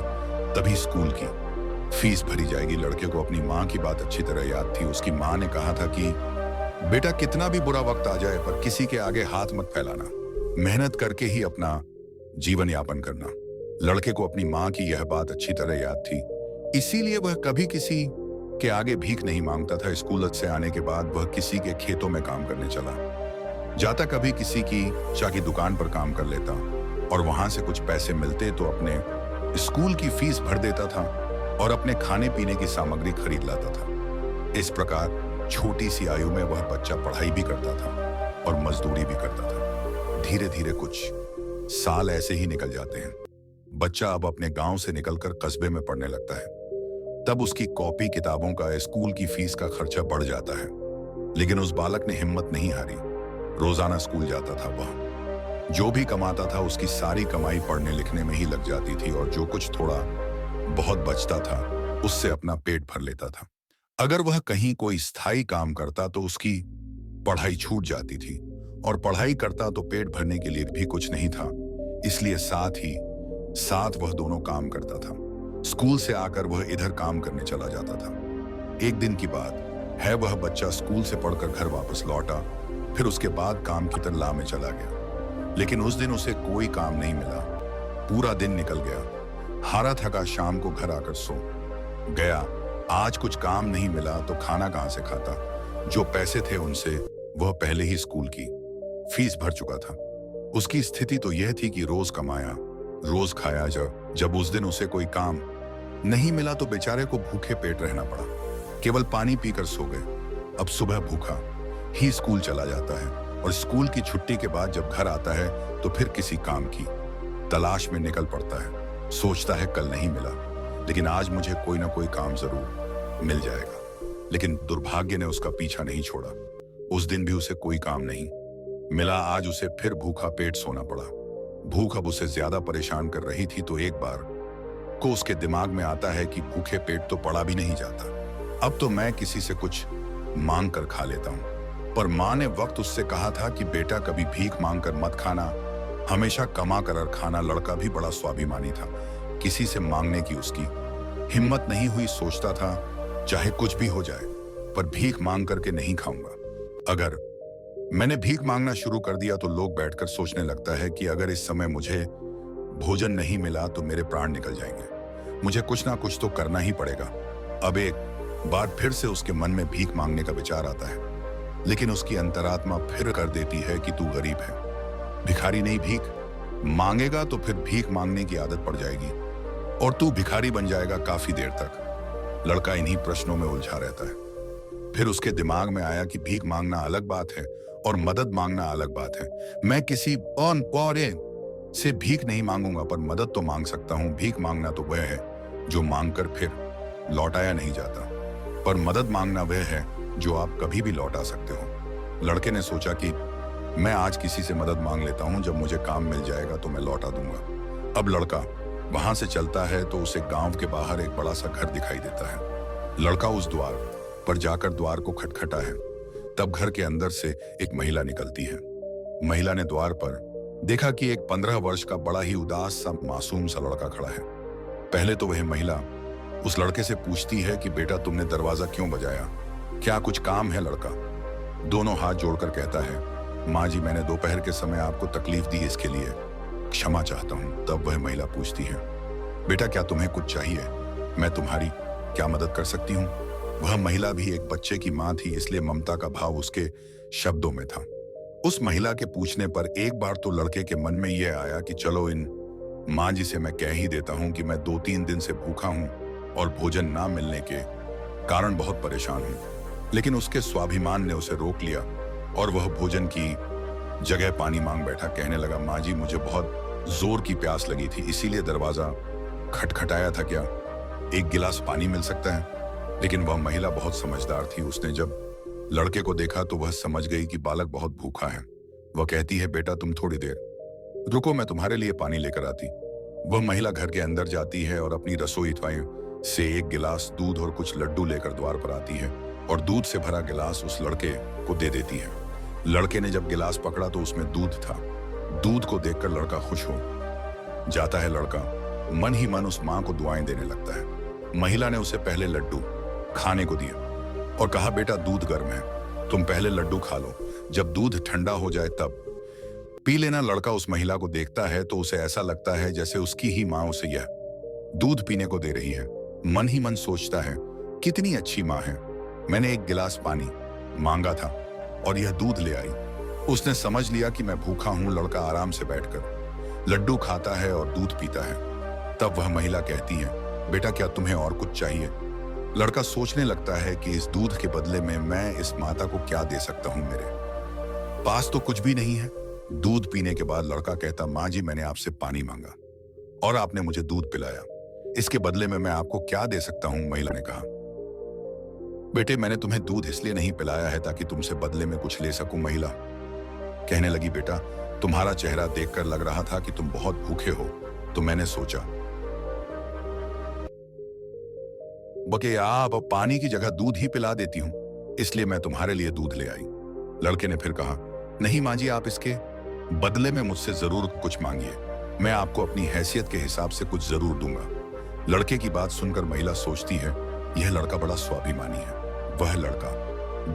तभी स्कूल की फीस भरी जाएगी। लड़के को अपनी माँ की बात अच्छी तरह याद थी। उसकी माँ ने कहा था कि बेटा, कितना भी बुरा वक्त आ जाए पर किसी के आगे हाथ मत फैलाना, मेहनत करके ही अपना जीवन यापन करना। लड़के को अपनी माँ की यह बात अच्छी तरह याद थी, इसीलिए वह कभी किसी के आगे भीख नहीं मांगता था। स्कूल से आने के बाद वह किसी के खेतों में काम करने चला जाता, कभी किसी की चाय की दुकान पर काम कर लेता, और वहां से कुछ पैसे मिलते तो अपने स्कूल की फीस भर देता था और अपने खाने पीने की सामग्री खरीद लाता था। इस प्रकार छोटी सी आयु में वह बच्चा पढ़ाई भी करता था और मजदूरी भी करता था। धीरे धीरे कुछ साल ऐसे ही निकल जाते हैं। बच्चा अब अपने गांव से निकलकर कस्बे में पढ़ने लगता है। तब उसकी कॉपी किताबों का, स्कूल की फीस का खर्चा बढ़ जाता है। लेकिन उस बालक ने हिम्मत नहीं हारी। रोजाना स्कूल जाता था। वह जो भी कमाता था उसकी सारी कमाई पढ़ने लिखने में ही लग जाती थी, और जो कुछ थोड़ा बहुत बचता था उससे अपना पेट भर लेता था। अगर वह कहीं कोई स्थायी काम करता तो उसकी पढ़ाई छूट जाती थी, और पढ़ाई करता तो पेट भरने के लिए भी कुछ नहीं था। इसलिए साथ ही साथ वह दोनों काम करता था। स्कूल से आकर वह इधर काम करने चला जाता था। एक दिन की बात है, वह बच्चा स्कूल से पढ़कर घर वापस लौटा, फिर उसके बाद काम की तलाश में चला गया। लेकिन उस दिन उसे कोई काम नहीं मिला। पूरा दिन निकल गया। हारा थका शाम को घर आकर सो गया। आज कुछ काम नहीं मिला तो खाना कहां से खाता। जो पैसे थे उनसे वह पहले ही स्कूल की फीस भर चुका था। उसकी स्थिति तो यह थी कि रोज कमाया रोज खाया। जब उस दिन उसे कोई काम नहीं मिला तो बेचारे को भूखे पेट रहना पड़ा। केवल पानी पीकर सो गए। अब सुबह भूखा ही स्कूल चला जाता है, और स्कूल की छुट्टी के बाद जब घर आता है तो फिर किसी काम की तलाश में निकल पड़ता है। सोचता है कल नहीं मिला, लेकिन आज मुझे कोई ना कोई काम जरूर मिल जाएगा। लेकिन दुर्भाग्य ने उसका पीछा नहीं छोड़ा। उस दिन भी उसे कोई काम नहीं मिला। आज उसे फिर भूखा पेट सोना पड़ा। भूख अब उसे ज्यादा परेशान कर रही थी, तो एक बार को उसके दिमाग में आता है कि भूखे पेट तो पड़ा भी नहीं जाता। अब तो मैं किसी से कुछ मांग कर खा लेता हूं। पर मां ने वक्त उससे कहा था कि बेटा, कभी भीख मांग कर मत खाना, हमेशा कमा कर खाना। लड़का भी बड़ा स्वाभिमानी था। किसी से मांगने की उसकी हिम्मत नहीं हुई। सोचता था चाहे कुछ भी हो जाए, पर भीख मांग करके नहीं खाऊंगा। अगर मैंने भीख मांगना शुरू कर दिया तो लोग बैठकर सोचने लगता है कि अगर इस समय मुझे भोजन नहीं मिला तो मेरे प्राण निकल जाएंगे। मुझे कुछ ना कुछ तो करना ही पड़ेगा। अब एक बार फिर से उसके मन में भीख मांगने का विचार आता है, लेकिन उसकी अंतरात्मा फिर कर देती है कि तू गरीब है, भिखारी नहीं। भीख मांगेगा तो फिर भीख मांगने की आदत पड़ जाएगी और तू भिखारी बन जाएगा काफी देर तक। लड़का इन्हीं प्रश्नों में उलझा रहता है। फिर उसके दिमाग में आया कि भीख मांगना अलग बात है और मदद मांगना अलग बात है। मैं किसी से भीख नहीं मांगूंगा, पर मदद तो मांग सकता हूँ। भीख मांगना तो वह है जो मांगकर फिर लौटाया नहीं जाता, पर मदद मांगना वह है जो आप कभी भी लौटा सकते हो। लड़के ने सोचा कि मैं आज किसी से मदद मांग लेता हूं, जब मुझे काम मिल जाएगा तो मैं लौटा दूंगा। अब लड़का वहां से चलता है तो उसे गांव के बाहर एक बड़ा सा घर दिखाई देता है। लड़का उस द्वार पर जाकर द्वार को खटखटा है। तब घर के अंदर से एक महिला निकलती है। महिला ने द्वार पर देखा कि एक 15 वर्ष का बड़ा ही उदास सा मासूम सा लड़का खड़ा है। पहले तो वह महिला उस लड़के से पूछती है कि बेटा तुमने दरवाजा क्यों बजाया, क्या कुछ काम है? लड़का दोनों हाथ जोड़कर कहता है, माँ जी मैंने दोपहर के समय आपको तकलीफ दी, इसके लिए क्षमा चाहता हूँ। तब वह महिला पूछती है, बेटा क्या तुम्हें कुछ चाहिए? मैं तुम्हारी क्या मदद कर सकती हूँ? वह महिला भी एक बच्चे की माँ थी, इसलिए ममता का भाव उसके शब्दों में था। उस महिला के पूछने पर एक बार तो लड़के के मन में यह आया कि चलो इन माँ जी से मैं कह ही देता हूँ कि मैं 2-3 दिन से भूखा हूँ और भोजन ना मिलने के कारण बहुत परेशान हूँ। लेकिन उसके स्वाभिमान ने उसे रोक लिया और वह भोजन की जगह पानी मांग बैठा। कहने लगा, माँ जी मुझे बहुत जोर की प्यास लगी थी, इसीलिए दरवाजा खटखटाया था, क्या एक गिलास पानी मिल सकता है? लेकिन वह महिला बहुत समझदार थी। उसने जब लड़के को देखा तो वह समझ गई कि बालक बहुत भूखा है। वह कहती है, बेटा तुम थोड़ी देर रुको, मैं तुम्हारे लिए पानी लेकर आती। वह महिला घर के अंदर जाती है और अपनी रसोई से एक गिलास दूध और कुछ लड्डू लेकर द्वार पर आती है और दूध से भरा गिलास उस लड़के को दे देती है। लड़के ने जब गिलास पकड़ा तो उसमें दूध था। दूध को देखकर लड़का खुश हो जाता है। लड़का मन ही मन उस मां को दुआएं देने लगता है। महिला ने उसे पहले लड्डू खाने को दिया और कहा, बेटा दूध गर्म है, तुम पहले लड्डू खा लो, जब दूध ठंडा हो जाए तब पी लेना। लड़का उस महिला को देखता है तो उसे ऐसा लगता है जैसे उसकी ही मां उसे यह दूध पीने को दे रही है। मन ही मन सोचता है, कितनी अच्छी मां है, मैंने एक गिलास पानी मांगा था और यह दूध ले आई। उसने समझ लिया कि मैं भूखा हूं। लड़का आराम से बैठकर लड्डू खाता है और दूध पीता है। तब वह महिला कहती है, बेटा क्या तुम्हें और कुछ चाहिए? लड़का सोचने लगता है कि इस दूध के बदले में मैं इस माता को क्या दे सकता हूं, मेरे पास तो कुछ भी नहीं है। दूध पीने के बाद लड़का कहता, माँ जी मैंने आपसे पानी मांगा और आपने मुझे दूध पिलाया, इसके बदले में मैं आपको क्या दे सकता हूं? महिला ने कहा, बेटे मैंने तुम्हें दूध इसलिए नहीं पिलाया है ताकि तुमसे बदले में कुछ ले सकूं। महिला कहने लगी, बेटा तुम्हारा चेहरा देखकर लग रहा था कि तुम बहुत भूखे हो, तो मैंने सोचा बके आप अब पानी की जगह दूध ही पिला देती हूं, इसलिए मैं तुम्हारे लिए दूध ले आई। लड़के ने फिर कहा, नहीं माँ जी आप इसके बदले में मुझसे जरूर कुछ मांगिए, मैं आपको अपनी हैसियत के हिसाब से कुछ जरूर दूंगा। लड़के की बात सुनकर महिला सोचती है, यह लड़का बड़ा स्वाभिमानी है। वह लड़का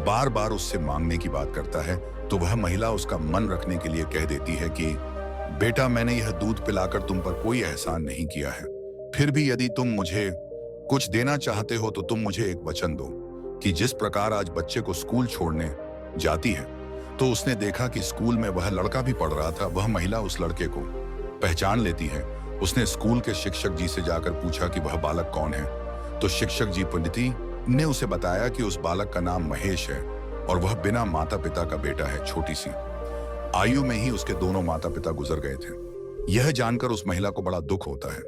बार बार उससे मांगने की बात करता है तो वह महिला उसका मन रखने के लिए कह देती है कि बेटा मैंने यह दूध पिलाकर तुम पर कोई एहसान नहीं किया है, फिर भी यदि तुम मुझे कुछ देना चाहते हो तो तुम मुझे एक वचन दो कि जिस प्रकार आज बच्चे को स्कूल छोड़ने जाती है तो उसने देखा कि स्कूल में वह लड़का भी पढ़ रहा था। वह महिला उस लड़के को पहचान लेती है। उसने स्कूल के शिक्षक जी से जाकर पूछा कि वह बालक कौन है, तो शिक्षक जी पंडिती ने उसे बताया कि उस बालक का नाम महेश है और वह बिना माता पिता का बेटा है। छोटी सी आयु में ही उसके दोनों माता पिता गुजर गए थे। यह जानकर उस महिला को बड़ा दुख होता है।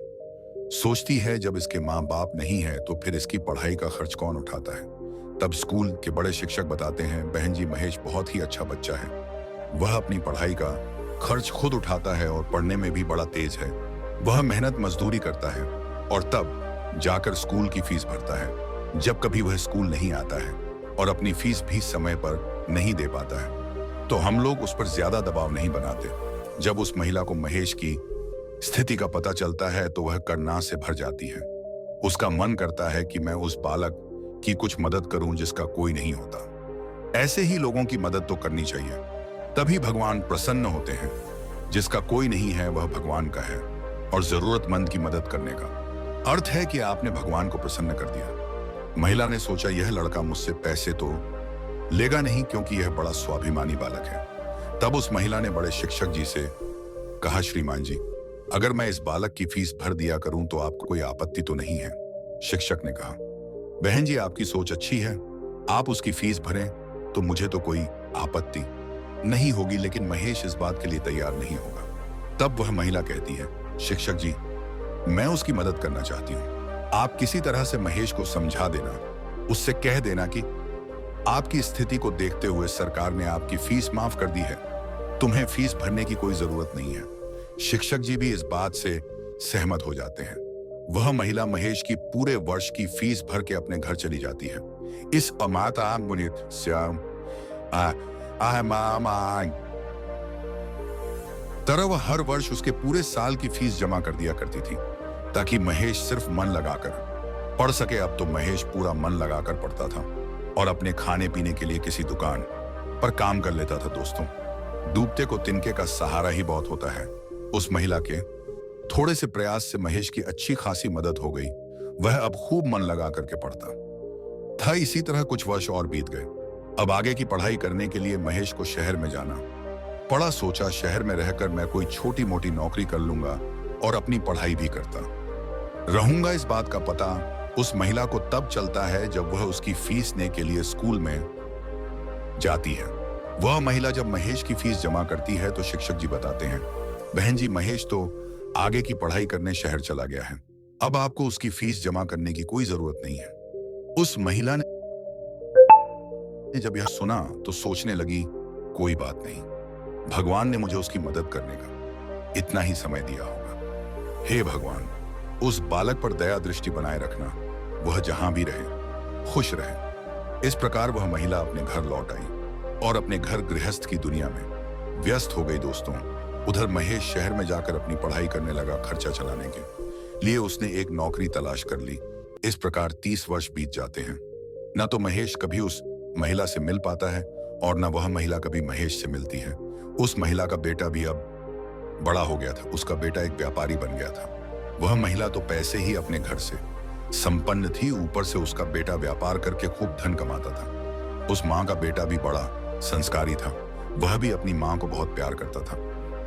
सोचती है जब इसके माँ बाप नहीं है तो फिर इसकी पढ़ाई का खर्च कौन उठाता है। तब स्कूल के बड़े शिक्षक बताते हैं, बहन जी महेश बहुत ही अच्छा बच्चा है, वह अपनी पढ़ाई का खर्च खुद उठाता है और पढ़ने में भी बड़ा तेज है। वह मेहनत मजदूरी करता है और तब जाकर स्कूल की फीस भरता है। जब कभी वह स्कूल नहीं आता है और अपनी फीस भी समय पर नहीं दे पाता है तो हम लोग उस पर ज्यादा दबाव नहीं बनाते। जब उस महिला को महेश की स्थिति का पता चलता है तो वह करना से भर जाती है। उसका मन करता है कि मैं उस बालक की कुछ मदद करूं जिसका कोई नहीं होता। ऐसे ही लोगों की मदद तो करनी चाहिए, तभी भगवान प्रसन्न होते हैं। जिसका कोई नहीं है वह भगवान का है और जरूरतमंद की मदद करने का अर्थ है कि आपने भगवान को प्रसन्न कर दिया। महिला ने सोचा यह लड़का मुझसे पैसे तो लेगा नहीं क्योंकि यह बड़ा स्वाभिमानी बालक है। तब उस महिला ने बड़े शिक्षक जी से कहा, श्रीमान जी अगर मैं इस बालक की फीस भर दिया करूं तो आपको कोई आपत्ति तो नहीं है? शिक्षक ने कहा, बहन जी आपकी सोच अच्छी है, आप उसकी फीस भरें तो मुझे तो कोई आपत्ति नहीं होगी, लेकिन महेश इस बात के लिए तैयार नहीं होगा। तब वह महिला कहती है, शिक्षक जी मैं उसकी मदद करना चाहती हूँ, आप किसी तरह से महेश को समझा देना, उससे कह देना कि आपकी स्थिति को देखते हुए सरकार ने आपकी फीस माफ कर दी है, तुम्हें फीस भरने की कोई जरूरत नहीं है। शिक्षक जी भी इस बात से सहमत हो जाते हैं। वह महिला महेश की पूरे वर्ष की फीस भर के अपने घर चली जाती है। इस अमाता मुनित श्याम तरह वह हर वर्ष उसके पूरे साल की फीस जमा कर दिया करती थी, ताकि महेश सिर्फ मन लगाकर पढ़ सके। अब तो महेश पूरा मन लगाकर पढ़ता था और अपने खाने पीने के लिए किसी दुकान पर काम कर लेता था। दोस्तों, डूबते को तिनके का सहारा ही बहुत होता है। उस महिला के थोड़े से प्रयास से महेश की अच्छी खासी मदद हो गई। वह अब खूब मन लगा करके पढ़ता था। इसी तरह कुछ वर्ष और बीत गए। अब आगे की पढ़ाई करने के लिए महेश को शहर में जाना पड़ा। सोचा शहर में रहकर मैं कोई छोटी मोटी नौकरी कर लूंगा और अपनी पढ़ाई भी करता रहूंगा। इस बात का पता उस महिला को तब चलता है जब वह उसकी फीस देने के लिए स्कूल में जाती है। वह महिला जब महेश की फीस जमा करती है तो शिक्षक जी बताते हैं, बहन जी, महेश तो आगे की पढ़ाई करने शहर चला गया है, अब आपको उसकी फीस जमा करने की कोई जरूरत नहीं है। उस महिला ने जब यह सुना तो सोचने लगी, कोई बात नहीं, भगवान ने मुझे उसकी मदद करने का इतना ही समय दिया होगा। हे भगवान, उस बालक पर दया दृष्टि बनाए रखना, वह जहां भी रहे खुश रहे। इस प्रकार वह महिला अपने घर लौट आई और अपने घर गृहस्थ की दुनिया में व्यस्त हो गई। दोस्तों, उधर महेश शहर में जाकर अपनी पढ़ाई करने लगा। खर्चा चलाने के लिए उसने एक नौकरी तलाश कर ली। इस प्रकार 30 वर्ष बीत जाते हैं। न तो महेश कभी उस महिला से मिल पाता है और न वह महिला कभी महेश से मिलती है। उस महिला का बेटा भी अब बड़ा हो गया था। उसका बेटा एक व्यापारी बन गया था। वह महिला तो पैसे ही अपने घर से संपन्न थी, ऊपर से उसका बेटा व्यापार करके खूब धन कमाता था। उस माँ का बेटा भी बड़ा संस्कारी था। वह भी अपनी माँ को बहुत प्यार करता था।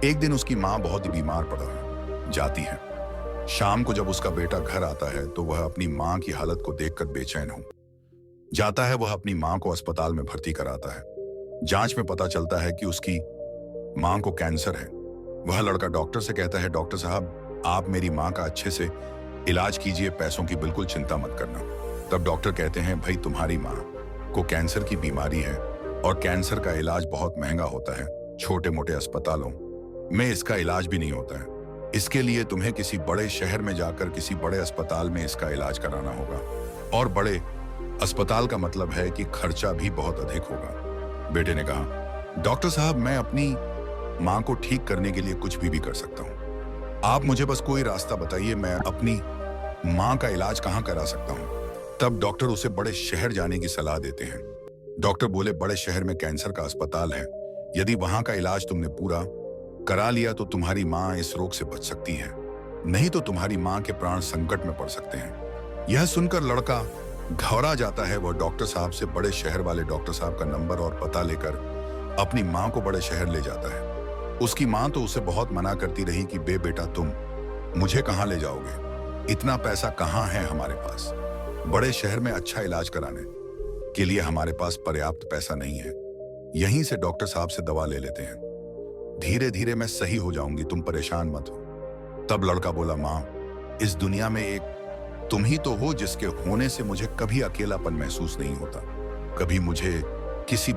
एक दिन उसकी माँ बहुत ही बीमार पड़ जाती है। शाम को जब उसका बेटा घर आता है तो वह अपनी माँ की हालत को देखकर बेचैन हो जाता है। वह अपनी माँ को अस्पताल में भर्ती कराता है। जांच में पता चलता है कि उसकी माँ को कैंसर है। वह लड़का डॉक्टर से कहता है, डॉक्टर साहब, आप मेरी माँ का अच्छे से इलाज कीजिए, पैसों की बिल्कुल चिंता मत करना। तब डॉक्टर कहते हैं, भाई, तुम्हारी माँ को कैंसर की बीमारी है और कैंसर का इलाज बहुत महंगा होता है। छोटे मोटे अस्पतालों में इसका इलाज भी नहीं होता है। इसके लिए तुम्हें किसी बड़े शहर में जाकर किसी बड़े अस्पताल में इसका इलाज कराना होगा, और बड़े अस्पताल का मतलब है कि खर्चा भी बहुत अधिक होगा। बेटे ने कहा, डॉक्टर साहब, मैं अपनी माँ को ठीक करने के लिए कुछ भी कर सकता हूँ। आप मुझे बस कोई रास्ता बताइए, मैं अपनी माँ का इलाज कहाँ करा सकता हूँ। तब डॉक्टर उसे बड़े शहर जाने की सलाह देते हैं। डॉक्टर बोले, बड़े शहर में कैंसर का अस्पताल है, यदि वहां का इलाज तुमने पूरा करा लिया तो तुम्हारी माँ इस रोग से बच सकती है, नहीं तो तुम्हारी माँ के प्राण संकट में पड़ सकते हैं। यह सुनकर लड़का घबरा जाता है। वह डॉक्टर साहब से बड़े शहर वाले डॉक्टर साहब का नंबर और पता लेकर अपनी माँ को बड़े शहर ले जाता है। उसकी माँ तो उसे बहुत मना करती रही कि बेटा, तुम मुझे कहाँ ले जाओगे, इतना पैसा कहाँ है हमारे पास, बड़े शहर में अच्छा इलाज कराने के लिए हमारे पास पर्याप्त पैसा नहीं है। यहीं से डॉक्टर साहब से दवा ले लेते हैं, धीरे धीरे मैं सही हो जाऊंगी, तुम परेशान मत हो। तब लड़का बोला, माँ, इस दुनिया में एक तुम ही तो हो जिसके होने से मुझे कभी अकेलापन महसूस नहीं होता, कभी मुझे किसी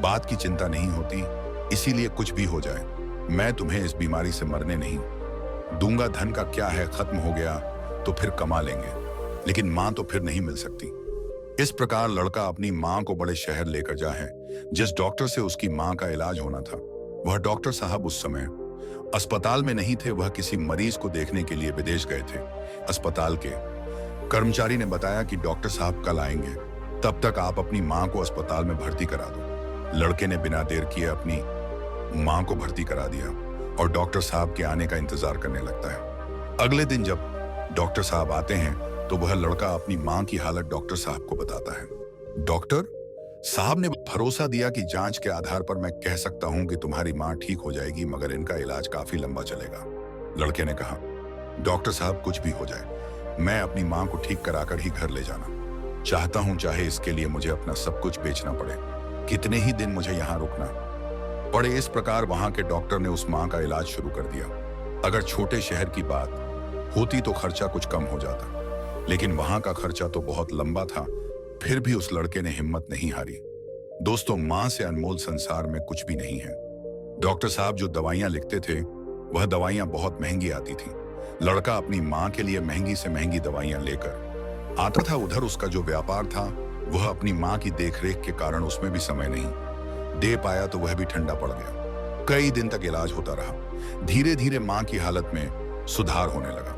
बात की चिंता नहीं होती। इसीलिए कुछ भी हो जाए, मैं तुम्हें इस बीमारी से मरने नहीं दूंगा। धन का क्या है, खत्म हो गया तो फिर कमा लेंगे, लेकिन माँ तो फिर नहीं मिल सकती। इस प्रकार लड़का अपनी माँ को बड़े शहर लेकर जाए। जिस डॉक्टर से उसकी माँ का इलाज होना था, वह डॉक्टर साहब उस समय अस्पताल में नहीं थे। वह किसी मरीज को देखने के लिए विदेश गए थे। अस्पताल के कर्मचारी ने बताया कि डॉक्टर साहब कल आएंगे, तब तक आप अपनी माँ को अस्पताल में भर्ती करा दो। लड़के ने बिना देर किए अपनी माँ को भर्ती करा दिया और डॉक्टर साहब के आने का इंतजार करने लगता है। अगले दिन जब डॉक्टर साहब आते हैं तो वह लड़का अपनी माँ की हालत डॉक्टर साहब को बताता है। डॉक्टर साहब ने भरोसा दिया कि जांच के आधार पर मैं कह सकता हूं कि तुम्हारी माँ ठीक हो जाएगी, मगर इनका इलाज काफी लंबा चलेगा। लड़के ने कहा, डॉक्टर साहब, कुछ भी हो जाए, मैं अपनी माँ को ठीक कराकर ही घर ले जाना चाहता हूं, चाहे इसके लिए मुझे अपना सब कुछ बेचना पड़े, कितने ही दिन मुझे यहाँ रुकना पड़े। इस प्रकार वहां के डॉक्टर ने उस माँ का इलाज शुरू कर दिया। अगर छोटे शहर की बात होती तो खर्चा कुछ कम हो जाता, लेकिन वहां का खर्चा तो बहुत लंबा था। फिर भी उस लड़के ने हिम्मत नहीं हारी। दोस्तों, मां से अनमोल संसार में कुछ भी नहीं है। डॉक्टर साहब जो दवाइयां लिखते थे, वह दवाइयां बहुत महंगी आती थी। लड़का अपनी मां के लिए महंगी से महंगी दवाइयां लेकर आता था। उधर उसका जो व्यापार था, वह अपनी मां की देखरेख के कारण उसमें भी समय नहीं दे पाया, तो वह भी ठंडा पड़ गया। कई दिन तक इलाज होता रहा। धीरे धीरे मां की हालत में सुधार होने लगा।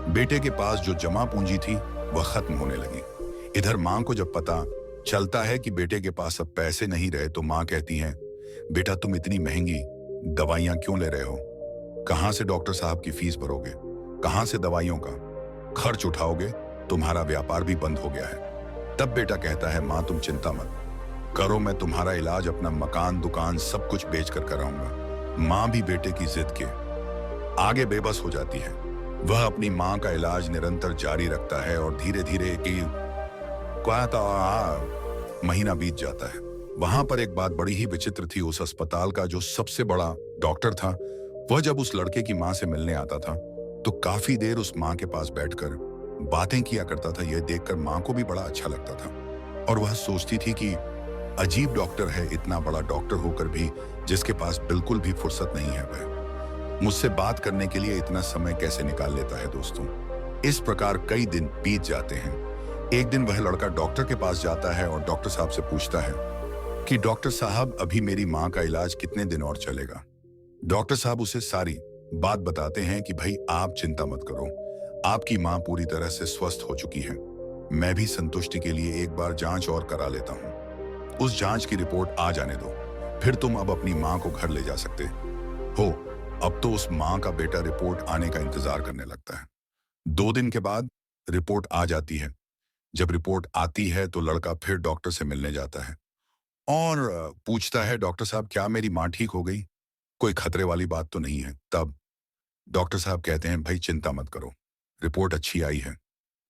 बेटे के पास जो जमा पूंजी थी, वह खत्म होने लगी। इधर मां को जब पता चलता है कि बेटे के पास अब पैसे नहीं रहे, तो मां कहती है, बेटा तुम इतनी महंगी दवाइयां क्यों ले रहे हो? कहां से डॉक्टर साहब की फीस भरोगे? कहां से दवाइयों का खर्च उठाओगे? तुम्हारा व्यापार भी बंद हो गया है। तब बेटा कहता है, मां तुम चिंता मत करो, मैं तुम्हारा इलाज अपना मकान दुकान सब कुछ बेचकर कराऊंगा। मां भी बेटे की जिद के आगे बेबस हो जाती है। वह अपनी मां का इलाज निरंतर जारी रखता है और धीरे धीरे महीना बीत जाता है। वहां पर एक बात बड़ी ही विचित्र थी। उस अस्पताल का जो सबसे बड़ा डॉक्टर था, वह जब उस लड़के की मां से मिलने आता था, तो काफी देर उस मां के पास बैठकर बातें किया करता था। यह देखकर मां को भी बड़ा अच्छा लगता था और वह सोचती थी कि अजीब डॉक्टर है, इतना बड़ा डॉक्टर होकर भी जिसके पास बिल्कुल भी फुर्सत नहीं है, वह मुझसे बात करने के लिए इतना समय कैसे निकाल लेता है। दोस्तों, इस प्रकार कई दिन बीत जाते हैं। एक दिन वह लड़का डॉक्टर के पास जाता है और डॉक्टर साहब से पूछता है कि डॉक्टर साहब, अभी मेरी मां का इलाज कितने दिन और चलेगा? डॉक्टर साहब उसे सारी बात बताते हैं कि भाई आप चिंता मत करो, आपकी मां पूरी तरह से स्वस्थ हो चुकी है। मैं भी संतुष्टि के लिए एक बार जांच और करा लेता हूं। उस जांच की रिपोर्ट आ जाने दो, फिर तुम अब अपनी मां को घर ले जा सकते हो। अब तो उस मां का बेटा रिपोर्ट आने का इंतजार करने लगता है। 2 दिन के बाद रिपोर्ट आ जाती है। जब रिपोर्ट आती है तो लड़का फिर डॉक्टर से मिलने जाता है और पूछता है, डॉक्टर साहब क्या मेरी मां ठीक हो गई? कोई खतरे वाली बात तो नहीं है? तब डॉक्टर साहब कहते हैं, भाई चिंता मत करो, रिपोर्ट अच्छी आई है,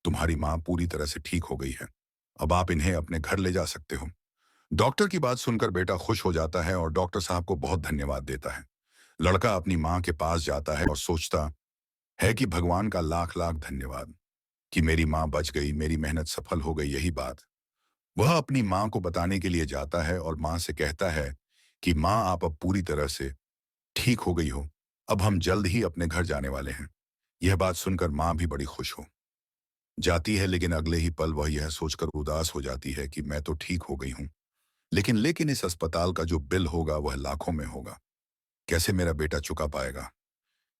तुम्हारी मां पूरी तरह से ठीक हो गई है, अब आप इन्हें अपने घर ले जा सकते हो। डॉक्टर की बात सुनकर बेटा खुश हो जाता है और डॉक्टर साहब को बहुत धन्यवाद देता है। लड़का अपनी मां के पास जाता है और सोचता है कि भगवान का लाख लाख धन्यवाद कि मेरी मां बच गई, मेरी मेहनत सफल हो गई। यही बात वह अपनी मां को बताने के लिए जाता है और मां से कहता है कि मां आप अब पूरी तरह से ठीक हो गई हो, अब हम जल्द ही अपने घर जाने वाले हैं। यह बात सुनकर मां भी बड़ी खुश हो जाती है, लेकिन अगले ही पल वह यह सोचकर उदास हो जाती है कि मैं तो ठीक हो गई हूं, लेकिन इस अस्पताल का जो बिल होगा वह लाखों में होगा। कैसे मेरा बेटा चुका पाएगा?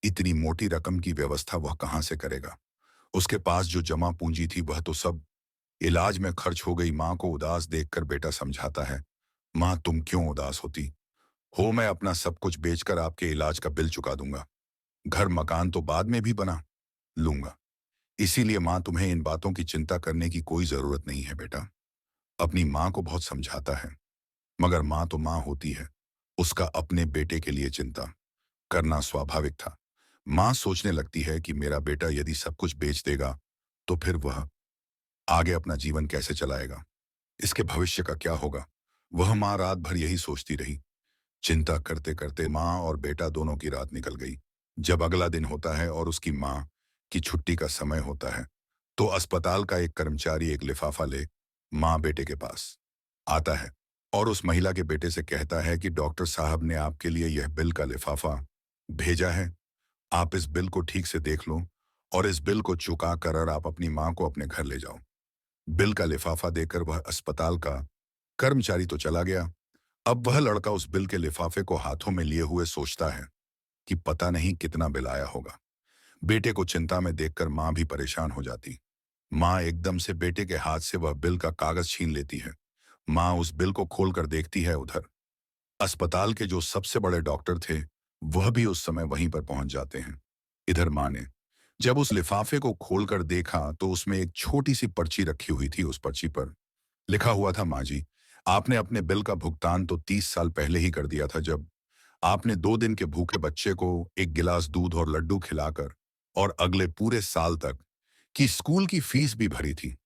इतनी मोटी रकम की व्यवस्था वह कहां से करेगा? उसके पास जो जमा पूंजी थी वह तो सब इलाज में खर्च हो गई। मां को उदास देखकर बेटा समझाता है, मां तुम क्यों उदास होती हो? मैं अपना सब कुछ बेचकर आपके इलाज का बिल चुका दूंगा। घर मकान तो बाद में भी बना लूंगा। इसीलिए मां तुम्हें इन बातों की चिंता करने की कोई जरूरत नहीं है। बेटा अपनी मां को बहुत समझाता है, मगर मां तो मां होती है, उसका अपने बेटे के लिए चिंता करना स्वाभाविक था। मां सोचने लगती है कि मेरा बेटा यदि सब कुछ बेच देगा, तो फिर वह आगे अपना जीवन कैसे चलाएगा? इसके भविष्य का क्या होगा? वह मां रात भर यही सोचती रही। चिंता करते करते मां और बेटा दोनों की रात निकल गई। जब अगला दिन होता है और उसकी मां की छुट्टी का समय होता है, तो अस्पताल का एक कर्मचारी एक लिफाफा ले मां बेटे के पास आता है और उस महिला के बेटे से कहता है कि डॉक्टर साहब ने आपके लिए यह बिल का लिफाफा भेजा है, आप इस बिल को ठीक से देख लो और इस बिल को चुका कर और आप अपनी मां को अपने घर ले जाओ। बिल का लिफाफा देकर वह अस्पताल का कर्मचारी तो चला गया। अब वह लड़का उस बिल के लिफाफे को हाथों में लिए हुए सोचता है कि पता नहीं कितना बिल आया होगा। बेटे को चिंता में देखकर मां भी परेशान हो जाती। मां एकदम से बेटे के हाथ से वह बिल का कागज छीन लेती है। मां उस बिल को खोलकर देखती है। उधर अस्पताल के जो सबसे बड़े डॉक्टर थे, वह भी उस समय वहीं पर पहुंच जाते हैं। इधर मां ने जब उस लिफाफे को खोलकर देखा तो उसमें एक छोटी सी पर्ची रखी हुई थी। उस पर्ची पर लिखा हुआ था, मां जी, आपने अपने बिल का भुगतान तो 30 साल पहले ही कर दिया था, जब आपने 2 दिन के भूखे बच्चे को एक गिलास दूध और लड्डू खिलाकर और अगले पूरे साल तक की स्कूल की फीस भी भरी थी।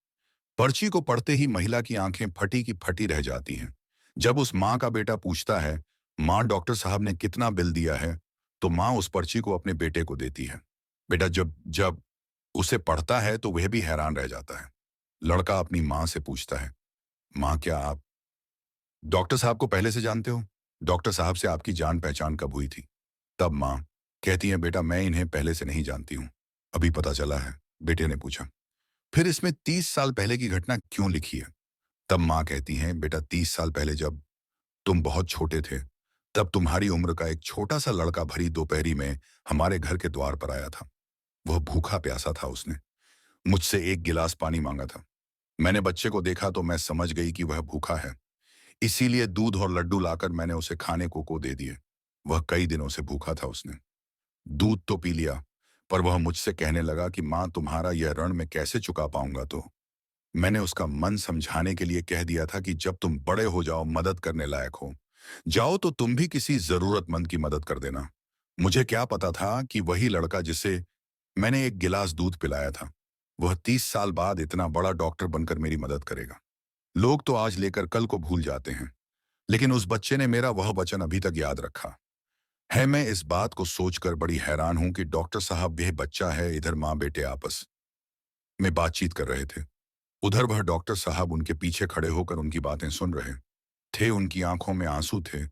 पर्ची को पढ़ते ही महिला की आंखें फटी की फटी रह जाती हैं। जब उस मां का बेटा पूछता है, मां डॉक्टर साहब ने कितना बिल दिया है, तो मां उस पर्ची को अपने बेटे को देती है। बेटा जब जब उसे पढ़ता है तो वह भी हैरान रह जाता है। लड़का अपनी माँ से पूछता है, माँ क्या आप डॉक्टर साहब को पहले से जानते हो? डॉक्टर साहब से आपकी जान पहचान कब हुई थी? तब माँ कहती है, बेटा मैं इन्हें पहले से नहीं जानती हूँ, अभी पता चला है। बेटे ने पूछा, फिर इसमें 30 साल पहले की घटना क्यों लिखी है? तब माँ कहती है, बेटा 30 साल पहले जब तुम बहुत छोटे थे, तब तुम्हारी उम्र का एक छोटा सा लड़का भरी दोपहरी में हमारे घर के द्वार पर आया था। वह भूखा प्यासा था। उसने मुझसे एक गिलास पानी मांगा था। मैंने बच्चे को देखा तो मैं समझ गई कि वह भूखा है, इसीलिए दूध और लड्डू लाकर मैंने उसे खाने को दे दिए। वह कई दिनों से भूखा था। उसने दूध तो पी लिया, पर वह मुझसे कहने लगा कि माँ तुम्हारा यह ऋण मैं कैसे चुका पाऊंगा। तो मैंने उसका मन समझाने के लिए कह दिया था कि जब तुम बड़े हो जाओ, मदद करने लायक हो जाओ, तो तुम भी किसी जरूरतमंद की मदद कर देना। मुझे क्या पता था कि वही लड़का जिसे मैंने एक गिलास दूध पिलाया था, वह 30 साल बाद इतना बड़ा डॉक्टर बनकर मेरी मदद करेगा। लोग तो आज लेकर कल को भूल जाते हैं, लेकिन उस बच्चे ने मेरा वह वचन अभी तक याद रखा है। मैं इस बात को सोचकर बड़ी हैरान हूं कि डॉक्टर साहब यह बच्चा है। इधर माँ बेटे आपस में बातचीत कर रहे थे, उधर वह डॉक्टर साहब उनके पीछे खड़े होकर उनकी बातें सुन रहे थे। उनकी आंखों में आंसू थे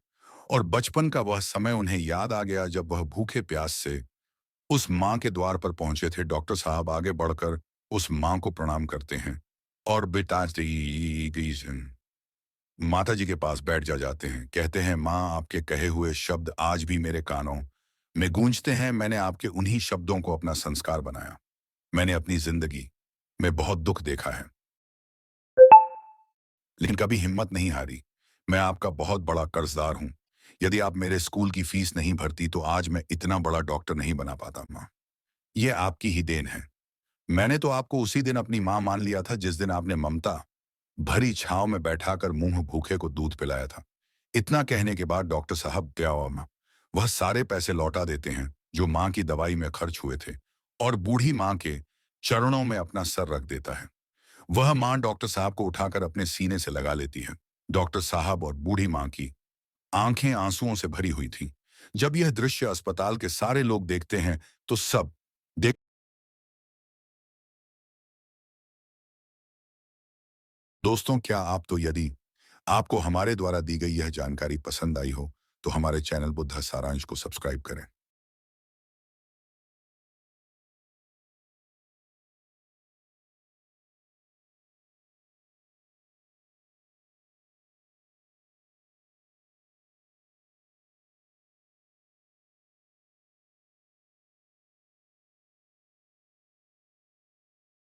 और बचपन का वह समय उन्हें याद आ गया जब वह भूखे प्यास से उस माँ के द्वार पर पहुंचे थे। डॉक्टर साहब आगे बढ़कर उस माँ को प्रणाम करते हैं और बेटा माता जी के पास बैठ जाते हैं। कहते हैं, माँ आपके कहे हुए शब्द आज भी मेरे कानों में गूंजते हैं। मैंने आपके उन्हीं शब्दों को अपना संस्कार बनाया। मैंने अपनी जिंदगी में बहुत दुख देखा है, लेकिन कभी हिम्मत नहीं हारी। मैं आपका बहुत बड़ा कर्जदार हूँ। यदि आप मेरे स्कूल की फीस नहीं भरती तो आज मैं इतना बड़ा डॉक्टर नहीं बना पाता। माँ, ये आपकी ही देन है। मैंने तो आपको उसी दिन अपनी माँ मान लिया था जिस दिन आपने ममता भरी छांव में बैठाकर मुंह भूखे को दूध पिलाया था। इतना कहने के बाद डॉक्टर साहब वह सारे पैसे लौटा देते हैं जो माँ की दवाई में खर्च हुए थे, और बूढ़ी माँ के चरणों में अपना सर रख देता है। वह माँ डॉक्टर साहब को उठाकर अपने सीने से लगा लेती है। डॉक्टर साहब और बूढ़ी माँ की आंखें आंसुओं से भरी हुई थी। जब यह दृश्य अस्पताल के सारे लोग देखते हैं तो सब देख दोस्तों, क्या आप तो यदि आपको हमारे द्वारा दी गई यह जानकारी पसंद आई हो तो हमारे चैनल बुद्धा सारांश को सब्सक्राइब करें।